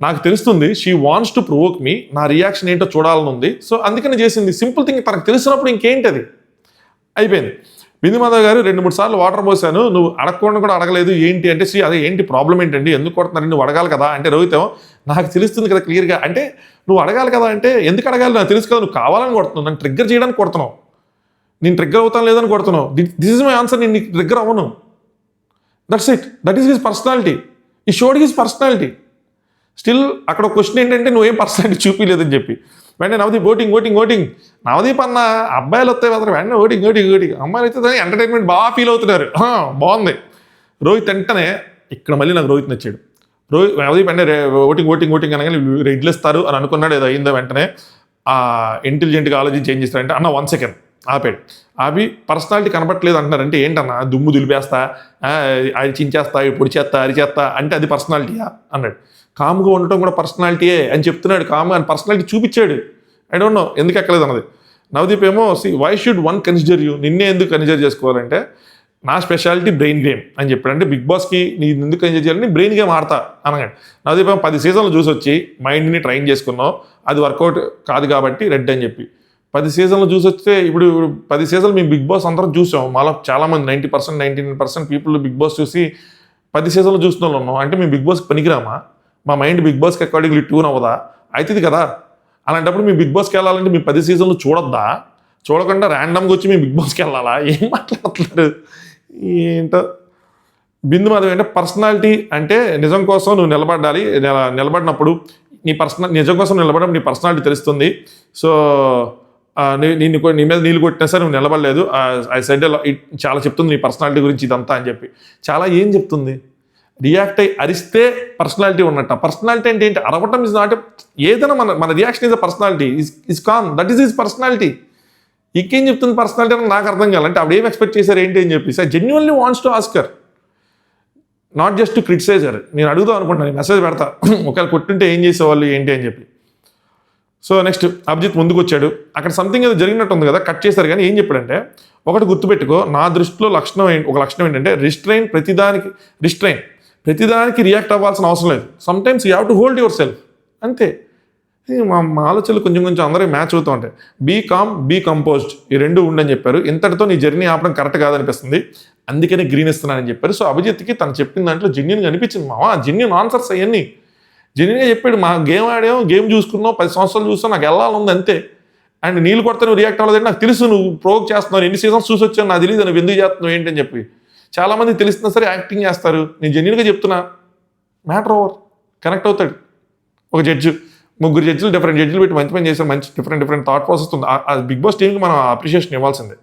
నాకు తెలుస్తుంది షీ వాంట్స్ టు ప్రొవోక్ మీ, నా రియాక్షన్ ఏంటో చూడాలని ఉంది, సో అందుకని చేసింది. సింపుల్ థింగ్, తనకు తెలిసినప్పుడు ఇంకేంటి అది అయిపోయింది. బిందుమాధవ్ గారు 2-3 సార్లు వాటర్ పోసాను, నువ్వు అడగకుండా కూడా అడగలేదు ఏంటి అంటే శ్రీ అదే ఏంటి ప్రాబ్లం ఏంటండి, ఎందుకు కొడుతున్నారండి, నువ్వు అడగాలి కదా అంటే రోహిత్ నాకు తెలుస్తుంది కదా క్లియర్గా, అంటే నువ్వు అడగాలి కదా అంటే ఎందుకు అడగాలి, నాకు తెలుసు కదా, నువ్వు కావాలని కొడుతున్నావు, నన్ను ట్రిగ్గర్ చేయడానికి కొడుతున్నావు, నేను ట్రిగ్గర్ అవుతాను లేదని కొడుతున్నావు, దిస్ ఇస్ మై ఆన్సర్, నేను నీకు ట్రిగ్గర్ అవ్వను, that's it, that is his personality, ఈ షోడ్ హిస్ పర్సనాలిటీ. స్టిల్ అక్కడ క్వశ్చన్ ఏంటంటే నువ్వేం పర్సనాలిటీ చూపించలేదని చెప్పి వెంటనే నవదీప్ ఓటింగ్ నవదీప్ అన్న అబ్బాయిలు వస్తాయి మాత్రం వెంటనే ఓటింగ్ అమ్మాయిలు అయితే ఎంటర్టైన్మెంట్ బాగా ఫీల్ అవుతున్నారు, బాగుంది. రోహిత్ వెంటనే ఇక్కడ మళ్ళీ నాకు రోహిత్ నచ్చాడు. నవదీప్ అంటే ఓటింగ్ అనగానే రెడ్లు ఇస్తారు అని అనుకున్నాడు, ఏదో అయిందో వెంటనే ఇంటెలిజెంట్గా ఆలోచించి ఏం చేస్తారంటే అన్న 1 సెకండ్ ఆపాడు. ఆపి పర్సనాలిటీ కనబట్టలేదు అంటున్నారంటే ఏంటన్నా దుమ్ము దులిపేస్తా, అది చించేస్తా, పొడిచేస్తా, అరిచేస్తా అంటే అది పర్సనాలిటీయా అన్నాడు. కామ్గా ఉండటం కూడా పర్సనాలిటీయే అని చెప్తున్నాడు, కామ్గా అని పర్సనాలిటీ చూపించాడు. ఐ డోంట్ నో ఎందుకు ఎక్కలేదు అన్నది. Navdeep why should one consider you, నిన్నే ఎందుకు కన్సిడర్ చేసుకోవాలంటే నా స్పెషాలిటీ బ్రెయిన్ గేమ్ అని చెప్పాడు. అంటే బిగ్ బాస్కి నీ ఎందుకు ఎంజాయ్ చేయాలని బ్రెయిన్ గేమ్ ఆడతా అనగాడు. నవదీప్ 10 సీజన్లు చూసి వచ్చి మైండ్ని ట్రైన్ చేసుకున్నావు, అది వర్కౌట్ కాదు కాబట్టి రెడ్ అని చెప్పి 10 సీజన్లు చూసి వస్తే ఇప్పుడు 10 సీజన్లు మేము బిగ్ బాస్ అందరం చూసాం. మాలో చాలామంది 90%, 99% పీపుల్ బిగ్ బాస్ చూసి 10 సీజన్లు చూసిన వాళ్ళు ఉన్నాం. అంటే మేము బిగ్ బాస్కి పనికిరామా? మా మైండ్ బిగ్ బాస్కి అకార్డింగ్లీ ట్యూన్ అవ్వదా? అవుతుంది కదా. అలాంటప్పుడు మేము బిగ్ బాస్కి వెళ్ళాలంటే మేము 10 సీజన్లు చూడొద్దా? చూడకుండా ర్యాండమ్గా వచ్చి మేము బిగ్ బాస్కి వెళ్ళాలా? ఏం మాట్లాడుతున్నారు ఏంటో. బిందు మాధవ్ అంటే పర్సనాలిటీ అంటే నిజం కోసం నువ్వు నిలబడాలి, నిలబడినప్పుడు నిజం కోసం నిలబడడం నీ పర్సనాలిటీ తెలుస్తుంది. సో నీ మీద నీళ్ళు కొట్టినా సరే నువ్వు నిలబడలేదు, ఐ సెడ్ చాలా చెప్తుంది నీ పర్సనాలిటీ గురించి ఇదంతా అని చెప్పి. చాలా ఏం చెప్తుంది? రియాక్ట్ అయ్యి అరిస్తే పర్సనాలిటీ ఉన్నట్ట. పర్సనాలిటీ అంటే ఏంటి? అరవటం ఇస్ నాట్, ఏదైనా మన reaction is a personality, is calm, that is his personality. ఇంకేం చెప్తుంది పర్సనాలిటీ అని నాకు అర్థం కావాలంటే ఆవిడ ఏం ఎక్స్పెక్ట్ చేశారు ఏంటి అని చెప్పేసి. I genuinely wants to ask her, not just to criticise her. నేను అడుగుదాం అనుకుంటున్నాను, మెసేజ్ పెడతా ఒకవేళ కొట్టుంటే ఏం చేసేవాళ్ళు ఏంటి అని చెప్పి. సో నెక్స్ట్ అభిజిత్ ముందుకు వచ్చాడు. అక్కడ సంథింగ్ ఏదో జరిగినట్టు ఉంది కదా, కట్ చేశారు. కానీ ఏం చెప్పాడంటే, ఒకటి గుర్తుపెట్టుకో, నా దృష్టిలో ఒక లక్షణం ఏంటంటే ప్రతిదానికి రియాక్ట్ అవ్వాల్సిన అవసరం లేదు. Sometimes you have to hold your self, అంతే. మా ఆలోచనలు కొంచెం అందరికీ మ్యాచ్ అవుతూ ఉంటాయి. బీ కామ్, బీ కంపోజ్డ్, ఈ రెండు ఉండని చెప్పారు. ఇంతటితో నీ జర్నీ ఆపడం కరెక్ట్ కాదనిపిస్తుంది, అందుకనే గ్రీన్ ఇస్తున్నానని చెప్పారు. సో అభిజిత్కి తను చెప్పిన దాంట్లో జెన్యున్గా అనిపించింది. మావా జెన్యున్ ఆన్సర్స్ అవన్నీ జెన్యున్గా చెప్పాడు. మా గేమ్ ఆడాము, గేమ్ చూసుకున్నావు, 10 సంవత్సరాలు చూస్తావు, నాకు వెళ్ళాలి అంతే. అండ్ నీళ్ళు కొడితే నువ్వు రియాక్ట్ అవ్వలేదంటే నాకు తెలుసు, నువ్వు ప్రోక్ చేస్తున్నావు, ఎన్ని సీజన్స్ చూసి వచ్చావు నాకు తెలియదు, నువ్వు ఎందుకు చేస్తున్నావు ఏంటి అని చెప్పి. చాలామంది తెలుస్తున్నా సరే యాక్టింగ్ చేస్తారు. నేను జెన్యున్గా చెప్తున్నా, మ్యాటర్ ఓవర్, కనెక్ట్ అవుతాడు. ఒక ముగ్గురు జడ్జిలు డిఫరెంట్ జడ్జిలు పెట్టి మంచి పని చేశారు, మంచి డిఫరెంట్ థాట్ ప్రాసెస్ ఉంది. ఆ బిగ్ బాస్ టీంకి మనం అప్రిషియేషన్ ఇవ్వాల్సిందే.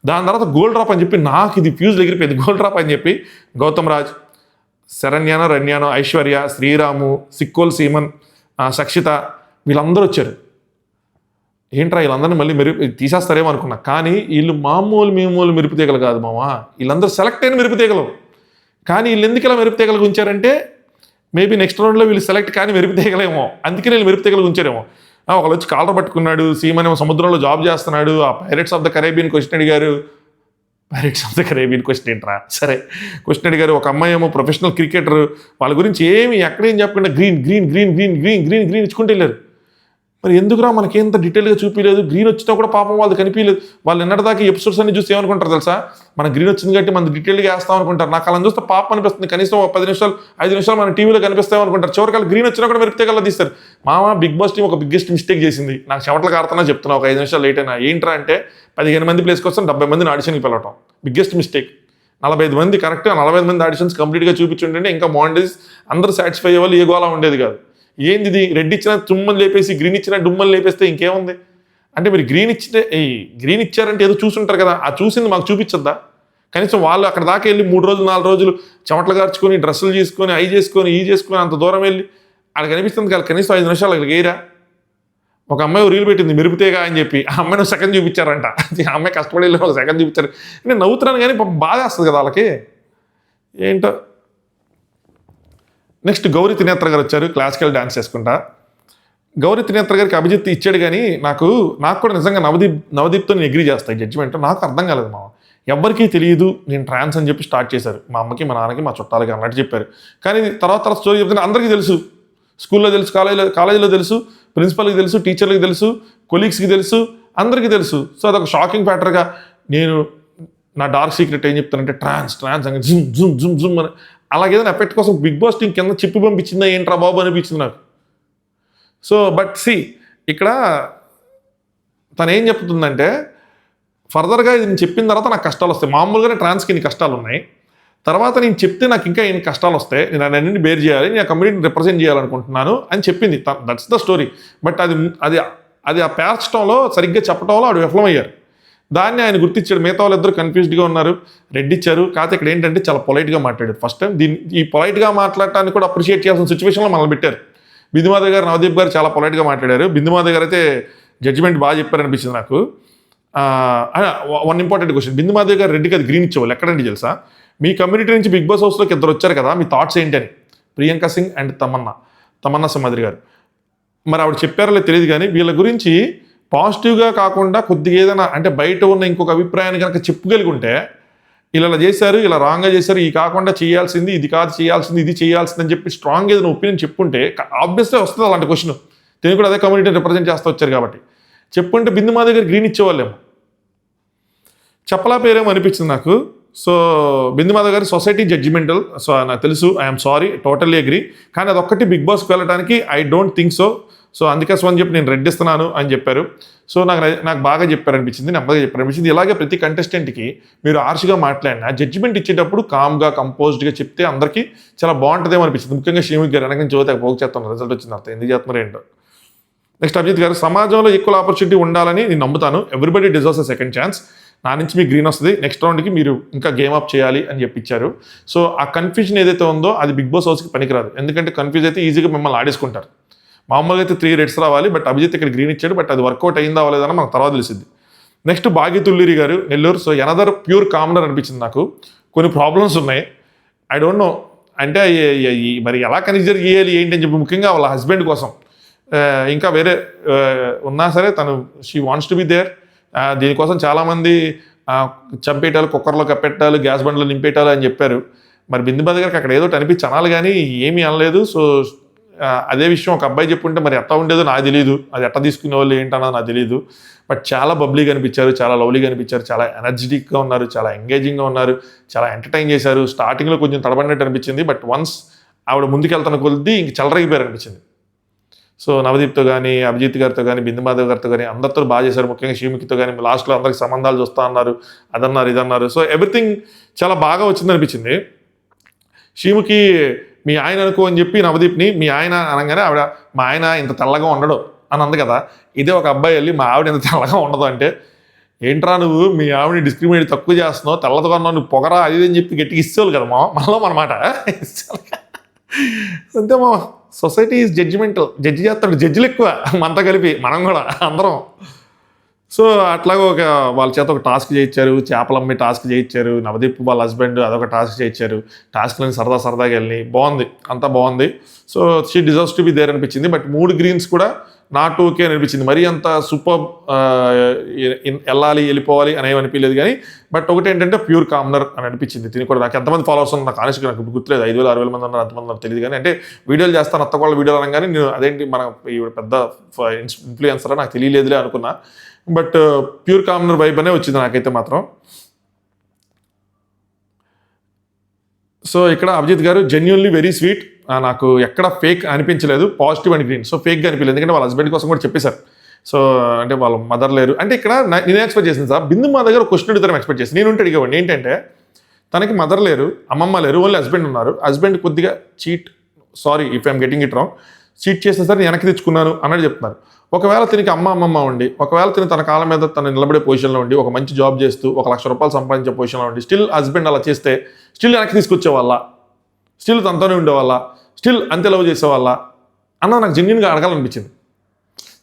దాని తర్వాత గోల్డ్ డ్రాప్ అని చెప్పి నాకు ఇది ఫ్యూజ్ ఎగిరిపోయింది. గోల్డ్ డ్రాప్ అని చెప్పి గౌతమ్ రాజ్, రన్యానో, ఐశ్వర్య, శ్రీరాము, సిక్కోల్ సీమన్, సక్షిత వీళ్ళందరూ వచ్చారు. ఏంట్రా వీళ్ళందరినీ మళ్ళీ తీసేస్తారేమో అనుకున్నా. కానీ వీళ్ళు మామూలు మెరుపు తీగలు కాదు మామ, వీళ్ళందరూ సెలెక్ట్ అయిన మెరుపు తీగలు. కానీ వీళ్ళు ఎందుకు ఇలా మెరుపు తీగలు ఉంచారంటే, మేబీ నెక్స్ట్ రౌండ్లో వీళ్ళు సెలెక్ట్ కానీ మెరుపు తీగలేమో, అందుకే వీళ్ళు మెరుపు తీగలు ఉంచారేమో. ఒకళ్ళు వచ్చి కాలర్ పట్టుకున్నాడు, సీమన్ ఏమో సముద్రంలో జాబ్ చేస్తున్నాడు, ఆ pirates of the Caribbean question అడిగారు. సరే క్వశ్చన్ అడిగారు. ఒక అమ్మాయి ఏమో ప్రొఫెషనల్ క్రికెటర్, వాళ్ళ గురించి ఎక్కడేం చెప్పకుండా గ్రీన్ ఇచ్చుకుంటూ వెళ్ళారు. మరి ఎందుకురా మనకేంత డీటెయిల్గా చూపించలేదు? గ్రీన్ వచ్చినా కూడా పాపం వాళ్ళు కనిపించలేదు. వాళ్ళు ఎన్నటిదాకా ఎపిసోడ్స్ అన్ని చూసి ఏమనుకుంటారు తెలుసా, మన గ్రీన్ వచ్చింది కాబట్టి మనం డీటెయిల్గా వేస్తాం అనుకుంటారు. నాకు అలా చూస్తే పాపం అనిపిస్తుంది. కనీసం 10 నిమిషాలు 5 నిమిషాలు మన టీవీలో కనిపిస్తాం అనుకుంటారు. చివరికి గ్రీన్ వచ్చినా కూడా మెరుపుతే కల్లా తీస్తారు. బిగ్ బాస్ టీం ఒక బిగ్గెస్ట్ మిస్టేక్ చేసింది. నాకు చెమటలు కారుతున్నా చెప్తున్నా, ఒక 5 నిమిషాలు లేట్ అయినా. ఏంట్రా అంటే 15 మంది ప్లేస్ కోసం 70 మందిని ఆడిషన్కి పిలవటం బిగ్గెస్ట్ మిస్టేక్. 45 మంది కరెక్ట్గా 45 మంది ఆడిషన్స్ కంప్లీట్గా చూపించుంటే ఇంకా బాగుండేది, అందరూ సాటిస్ఫై అయ్యే వాళ్ళు ఏ గోలా ఉండేది కాదు. ఏంది ఇది, రెడ్ ఇచ్చినా తుమ్మని లేపేసి గ్రీన్ ఇచ్చినా డుమ్మని లేపేస్తే ఇంకేముంది అంటే, మీరు గ్రీన్ ఇచ్చారంటే ఏదో చూసుంటారు కదా, ఆ చూసింది మాకు చూపించద్దా? కనీసం వాళ్ళు అక్కడ దాకా వెళ్ళి 3 రోజులు 4 రోజులు చెమటలు గార్చుకొని డ్రెస్సులు చేసుకొని చేసుకొని అంత దూరం వెళ్ళి అక్కడ కనిపిస్తుంది కదా, కనీసం 5 నిమిషాలు అక్కడికి వేయరా? ఒక అమ్మాయి రీల్ పెట్టింది మెరుపుతేగా అని చెప్పి, ఆ అమ్మాయిని సెకండ్ చూపించారంట. ఆ అమ్మాయి కష్టపడి వెళ్ళి ఒక సెకండ్ చూపించారు. నేను నవ్వుతున్నాను కానీ బాధ వస్తుంది కదా వాళ్ళకి, ఏంటో. నెక్స్ట్ గౌరీ త్రినేత్ర గారు వచ్చారు, క్లాసికల్ డాన్స్ చేసుకుంటా. గౌరీ త్రినేత్ర గారికి అభిజిత్ ఇచ్చాడు, కానీ నాకు కూడా నిజంగా నవదీప్తో నేను అగ్రీ చేస్తాను. జడ్జిమెంట్ నాకు అర్థం కాలేదు. ఎవ్వరికీ తెలియదు నేను ట్రాన్స్ అని చెప్పి స్టార్ట్ చేశారు. మా అమ్మకి, మా నాన్నకి, మా చుట్టాలకి అన్నట్టు చెప్పారు. కానీ తర్వాత స్టోరీ చెప్తే అందరికీ తెలుసు, స్కూల్లో తెలుసు, కాలేజీలో తెలుసు, ప్రిన్సిపల్కి తెలుసు, టీచర్లకి తెలుసు, కొలీగ్స్కి తెలుసు, అందరికీ తెలుసు. సో అదొక షాకింగ్ ఫ్యాక్టర్గా నేను నా డార్క్ సీక్రెట్ ఏం చెప్తానంటే ట్రాన్స్ అని జుమ్ అని అలాగేదైనా ఎఫెక్ట్ కోసం బిగ్ బాస్ టీం కింద చెప్పి పంపించిందా ఏంట్రా బాబు అనిపించింది నాకు. సో బట్ ఇక్కడ తను ఏం చెప్తుందంటే, ఫర్దర్గా ఇది నేను చెప్పిన తర్వాత నాకు కష్టాలు వస్తాయి. మామూలుగానే ట్రాన్స్కి ఇన్ని కష్టాలు ఉన్నాయి, తర్వాత నేను చెప్తే నాకు ఇంకా ఎన్ని కష్టాలు వస్తాయి, నేను అన్నింటిని బేర్ చేయాలి, నేను ఆ కమ్యూనిటీని రిప్రజెంట్ చేయాలనుకుంటున్నాను అని చెప్పింది. That's the story. బట్ అది ఆ పేర్చడంలో సరిగ్గా చెప్పడంలో ఆడు విఫలమయ్యారు. దాన్ని ఆయన గుర్తించాడు. మిగతా వాళ్ళిద్దరు కన్ఫ్యూజ్డ్గా ఉన్నారు, రెడ్ ఇచ్చారు. కాకపోతే ఇక్కడ ఏంటంటే చాలా పొలైట్గా మాట్లాడారు. ఫస్ట్ టైం ఈ పొలైట్గా మాట్లాడటానికి కూడా అప్రిషియేట్ చేయాల్సిన సిచ్యువేషన్లో మనల్ని పెట్టారు. బిందుమాధవ్ గారు, నవదీప్ గారు చాలా పొలైట్గా మాట్లాడారు. బిందుమాధవ్ గారు అయితే జడ్జిమెంట్ బాగా చెప్పారనిపించింది నాకు. వన్ ఇంపార్టెంట్ క్వశ్చన్, బిందుమాధవ్ గారు రెడ్డికి అది గ్రీన్ ఇచ్చేవాళ్ళు ఎక్కడండి తెలుసా? మీ కమ్యూనిటీ నుంచి బిగ్ బాస్ హౌస్లోకి ఇద్దరు వచ్చారు కదా, మీ థాట్స్ ఏంటని, ప్రియాంక సింగ్ అండ్ తమన్నా సింహాద్రి గారు. మరి ఆవిడ చెప్పారో లేదు తెలియదు, కానీ వీళ్ళ గురించి పాజిటివ్గా కాకుండా కొద్దిగా ఏదైనా అంటే బయట ఉన్న ఇంకొక అభిప్రాయాన్ని కనుక చెప్పగలిగి ఉంటే ఇలా చేశారు, ఇలా రాంగ్గా చేశారు, ఈ కాకుండా చేయాల్సింది ఇది కాదు, చేయాల్సింది ఇది చేయాల్సింది అని చెప్పి స్ట్రాంగ్ ఏదైనా ఒపీనియన్ చెప్పుంటే ఆబ్వియస్లీ వస్తుంది అలాంటి క్వశ్చన్. నేను కూడా అదే కమ్యూనిటీని రిప్రజెంట్ చేస్తూ వచ్చారు కాబట్టి చెప్పుంటే బిందు మా దగ్గర గ్రీన్ ఇచ్చేవాళ్ళేమో. చెప్పలా పేరేమో అనిపించింది నాకు. సో బిందు మాధవ్ గారి సొసైటీ జడ్జిమెంటల్, సో నాకు తెలుసు, ఐఎమ్ సారీ, టోటల్లీ అగ్రీ. కానీ అదొక్కటి బిగ్ బాస్కి వెళ్ళడానికి I don't think so. So అందుకోసం అని చెప్పి నేను రెడ్ ఇస్తున్నాను అని చెప్పారు. సో నాకు బాగా చెప్పారనిపించింది, నెమ్మదిగా చెప్పారనిపించింది. ఇలాగే ప్రతి కంటెస్టెంట్కి మీరు ఆర్ష్గా మాట్లాడినా జడ్జిమెంట్ ఇచ్చేటప్పుడు కామ్గా కంపోజ్డ్గా చెప్తే అందరికీ చాలా బాగుంటుందేమో అనిపించింది. ముఖ్యంగా శ్రీముఖి గారు వెనక నుంచి చదివితే పోగు చేస్తాను, రిజల్ట్ వచ్చింది అర్థం ఎందుకు చేస్తున్నారు ఏంటో. నెక్స్ట్ అభిజిత్ గారు, సమాజంలో ఈక్వల్ ఆపర్చునిటీ ఉండాలని నేను నమ్ముతాను. ఎవ్రీబడి డిజర్వ్స్ అ సెకండ్ ఛాన్స్. నా నుంచి మీకు గ్రీన్ వస్తుంది, నెక్స్ట్ రౌండ్కి మీరు ఇంకా గేమ్ అప్ చేయాలి అని చెప్పించారు. సో ఆ కన్ఫ్యూజన్ ఏదైతే ఉందో అది బిగ్ బాస్ హౌస్కి పనికిరాదు. ఎందుకంటే కన్ఫ్యూజ్ అయితే ఈజీగా మిమ్మల్ని ఆడేసుకుంటారు. మామూలుగా అయితే 3 రెడ్స్ రావాలి, బట్ అభిజిత్ ఇక్కడ గ్రీన్ ఇచ్చాడు. బట్ అది వర్కౌట్ అయిందా అవ్వలేదని మనకు తర్వాత తెలిసింది. నెక్స్ట్ భాగ్యతుల్లిరి గారు, Nellore. So another pure commoner అనిపించింది నాకు. కొన్ని ప్రాబ్లమ్స్ ఉన్నాయి, ఐ డోంట్ నో అంటే మరి ఎలా కన్సిడర్ చేయాలి ఏంటి అని చెప్పి, ముఖ్యంగా వాళ్ళ హస్బెండ్ కోసం. ఇంకా వేరే ఉన్నా సరే తను she wants to be there. దీనికోసం చాలామంది చంపేటాలు, కుక్కర్లో కప్పెట్టాలు, గ్యాస్ బండ్లు నింపేటాలు అని చెప్పారు. మరి బిందు మాధవ్ గారికి అక్కడ ఏదో అనిపించి అనాలి కానీ ఏమీ అనలేదు. సో అదే విషయం ఒక అబ్బాయి చెప్పుంటే మరి ఎట్లా ఉండేదో నాకు తెలియదు, అది ఎట్లా తీసుకునే వాళ్ళు ఏంటన్నది నాకు తెలియదు. బట్ చాలా బబ్లీగా అనిపించారు, చాలా లవ్లీగా అనిపించారు, చాలా ఎనర్జెటిక్గా ఉన్నారు, చాలా ఎంగేజింగ్గా ఉన్నారు, చాలా ఎంటర్టైన్ చేశారు. స్టార్టింగ్లో కొంచెం తడబడినట్టు అనిపించింది, బట్ వన్స్ ఆవిడ ముందుకెళ్తున్న కొద్దీ ఇంక చెలరైపోయారు అనిపించింది. సో నవదీప్తో కానీ, అభిజిత్ గారితో కానీ, బిందు మాధవ్ గారితో కానీ అందరితో బాగా చేశారు. ముఖ్యంగా శ్రీముఖితో కానీ లాస్ట్లో అందరికి సంబంధాలు చూస్తూ అన్నారు, అదన్నారు ఇదన్నారు. సో ఎవ్రీథింగ్ చాలా బాగా వచ్చింది అనిపించింది. శ్రీముఖి మీ ఆయన అనుకో అని చెప్పి నవదీప్ని మీ ఆయన అనగానే ఆవిడ మా ఆయన ఇంత తెల్లగా ఉండడు అని అంది కదా. ఇదే ఒక అబ్బాయి వెళ్ళి మా ఆవిడ ఇంత తెల్లగా ఉండదు అంటే, ఏంట్రా నువ్వు మీ ఆవిడని డిస్క్రిమినేట్ తక్కువ చేస్తున్నావు, తెల్లగా ఉన్నావు, నువ్వు పొగరా అది అని చెప్పి గట్టిగా ఇచ్చేవాళ్ళు కదా మనలో అనమాట. అంతే మా సొసైటీ ఈజ్ జడ్జిమెంటల్, జడ్జి చేస్తాడు, జడ్జిలు ఎక్కువ మనతో కలిపి, మనం కూడా అందరం. సో అట్లాగే వాళ్ళ చేత ఒక టాస్క్ చేయించారు, చేపలమ్మి టాస్క్ చేయించారు, నవదీప్ వాళ్ళ హస్బెండ్ అదొక టాస్క్ చేయించారు. టాస్క్లని సరదాగా వెళ్ళి బాగుంది, అంతా బాగుంది. So she deserves to be there అనిపించింది. బట్ 3 గ్రీన్స్ కూడా నాట్ ఓకే అనిపించింది. మరీ అంత సూపర్ వెళ్ళిపోవాలి అనేవి అనిపించలేదు కానీ, బట్ ఒకటి ఏంటంటే ప్యూర్ కామనర్ అని అనిపించింది. దీనికి కూడా నాకు ఎంతమంది ఫాలోవర్స్ ఉన్నారు నాకు ఆనెస్ట్గా నాకు గుర్తులేదు, 5,000-6,000 మంది ఉన్నారు, అంతమంది నాకు తెలియదు కానీ. అంటే వీడియోలు చేస్తాను, అత్తకోళ్ళ వీడియోలు అనగానే నేను అదేంటి మన పెద్ద ఇన్ఫ్లుయెన్సరా నాకు తెలియలేదులే అనుకున్నా. బట్ ప్యూర్ కామనర్ వైబ్ అనే వచ్చింది నాకైతే మాత్రం. సో ఇక్కడ అభిజిత్ గారు జెన్యున్లీ వెరీ స్వీట్, నాకు ఎక్కడ ఫేక్ అనిపించలేదు, పాజిటివ్ అండ్ గ్రీన్. సో ఫేక్గా అనిపించలేదు, ఎందుకంటే వాళ్ళ హస్బెండ్ కోసం కూడా చెప్పేశారు. సో అంటే వాళ్ళ మదర్ లేరు అంటే ఇక్కడ నేను ఎక్స్పెక్ట్ చేసింది సార్, బిందు మా దగ్గర క్వశ్చన్ అడుగుతారు ఎక్స్పెక్ట్ చేసి. నేను అడిగేవాడిని ఏంటంటే తనకి మదర్ లేరు, అమ్మమ్మ లేరు, ఓన్లీ హస్బెండ్ ఉన్నారు. హస్బెండ్ కొద్దిగా sorry if I'm getting it wrong, cheat చేసిన సరే వెనక్కి తెచ్చుకున్నాను అన్నట్టు చెప్తున్నారు. ఒకవేళ తినికి అమ్మమ్మ ఉండి, ఒకవేళ తన కాలం మీద తను నిలబడే పొజిషన్లో ఉండి, ఒక మంచి జాబ్ చేస్తూ 1,00,000 రూపాయలు సంపాదించే పొజిషన్లో ఉండి, స్టిల్ హస్బెండ్ అలా చేస్తే స్టిల్ వెనక్కి తీసుకొచ్చేవాళ్ళ, స్టిల్ తనతోనే ఉండేవాళ్ళ, స్టిల్ అంతే లవ్ చేసేవాళ్ళ అన్న నాకు జెన్యున్గా అడగాలనిపించింది.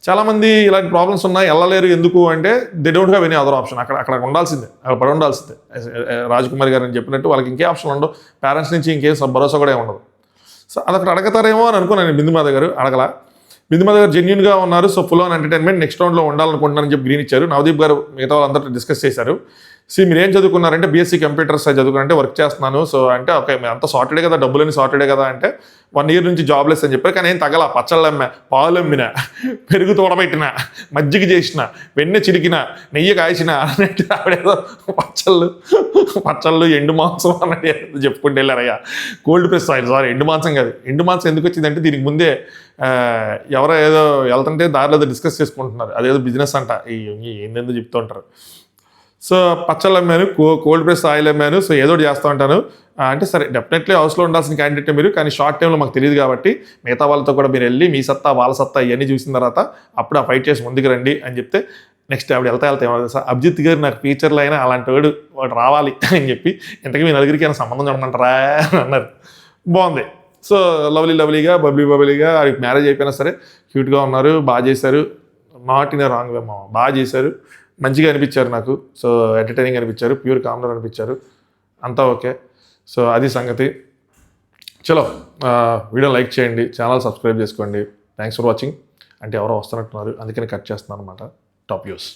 చాలామంది ఇలాంటి ప్రాబ్లమ్స్ ఉన్నాయి, వెళ్ళలేరు ఎందుకు అంటే they don't have any other option. అక్కడ ఉండాల్సిందే, అక్కడ పడి ఉండాల్సిందే. రాజ్కుమార్ గారు అని చెప్పినట్టు వాళ్ళకి ఇంకే ఆప్షన్ ఉండవు, పేరెంట్స్ నుంచి ఇంకేం భరోసా కూడా ఉండదు. సో అదొకటి అడగతారేమో అని అనుకున్నాను నేను. బిందు మాధవ్ గారు అడగల, బిందు మాధవ్ గారు జెన్యున్గా ఉన్నారు. So full on entertainment, next రౌండ్లో ఉండాలనుకుంటున్నారని చెప్పి గ్రీన్ ఇచ్చారు. నవదీప్ గారు మిగతా వాళ్ళందరూ డిస్కస్ చేశారు. మీరు ఏం చదువుకున్నారంటే బీఎస్సీ కంప్యూటర్ సైన్స్ చదువుకున్నారంటే వర్క్ చేస్తున్నాను. సో అంటే ఓకే అంతా సార్టెడే కదా, డబ్బులని సార్టెడే కదా అంటే 1 year నుంచి జాబ్లెస్ అని చెప్పారు. కానీ ఏం తగల, పచ్చళ్ళు అమ్మా, పాలు అమ్మిన, పెరుగు తోడబెట్టిన, మజ్జిగ చేసిన, వెన్నె చిరికిన, నెయ్యి కాల్చిన అన్నట్టు ఆవిడేదో పచ్చళ్ళు ఎండు మాంసం అన్నట్టు చెప్పుకుంటూ వెళ్ళారయ్యా. కోల్డ్ ప్రెస్ ఆయిల్, సారీ ఎండు మాంసం కాదు. ఎండు మాంసం ఎందుకు వచ్చిందంటే దీనికి ముందే ఎవరో ఏదో వెళ్తుంటే దారిలో డిస్కస్ చేసుకుంటున్నారు, అదేదో బిజినెస్ అంట, ఏందేందో చెప్తూ ఉంటారు. సో పచ్చళ్ళు అమ్మాను, కోల్డ్ ప్రెస్ ఆయిల్ అమ్మాను, సో ఏదో చేస్తూ ఉంటాను అంటే సరే డెఫినెట్లీ హౌస్లో ఉండాల్సిన క్యాండిడేట్ మీరు, కానీ షార్ట్ టైంలో మాకు తెలియదు కాబట్టి మిగతా వాళ్ళతో కూడా మీరు వెళ్ళి మీ సత్తా వాళ్ళ సత్తా ఇవన్నీ చూసిన తర్వాత అప్పుడు ఆ ఫైట్ చేసి ముందుకు రండి అని చెప్తే నెక్స్ట్ ఆవిడ వెళ్తా ఏమన్నా సార్ అభిజిత్ గారు నాకు ఫ్యూచర్లో అయినా అలాంటి వాడు రావాలి అని చెప్పి ఇంతకీ మీ నలుగురికి అయినా సంబంధం చూడమంటారా అని అన్నారు. బాగుంది. సో లవ్లీగా బబ్లీగా ఆడికి మ్యారేజ్ అయిపోయినా సరే క్యూట్గా ఉన్నారు, బాగా చేశారు, not in a wrong way మామ, బాగా చేశారు, మంచిగా అనిపించారు నాకు. సో ఎంటర్టైనింగ్ అనిపించారు, ప్యూర్ కామనర్ అనిపించారు, అంతా ఓకే. సో అది సంగతి. చలో వీడియో లైక్ చేయండి, ఛానల్ సబ్స్క్రైబ్ చేసుకోండి. Thanks for watching. అంటే ఎవరో వస్తున్నట్టున్నారు అందుకని కట్ చేస్తున్నాను అనమాట. Top views.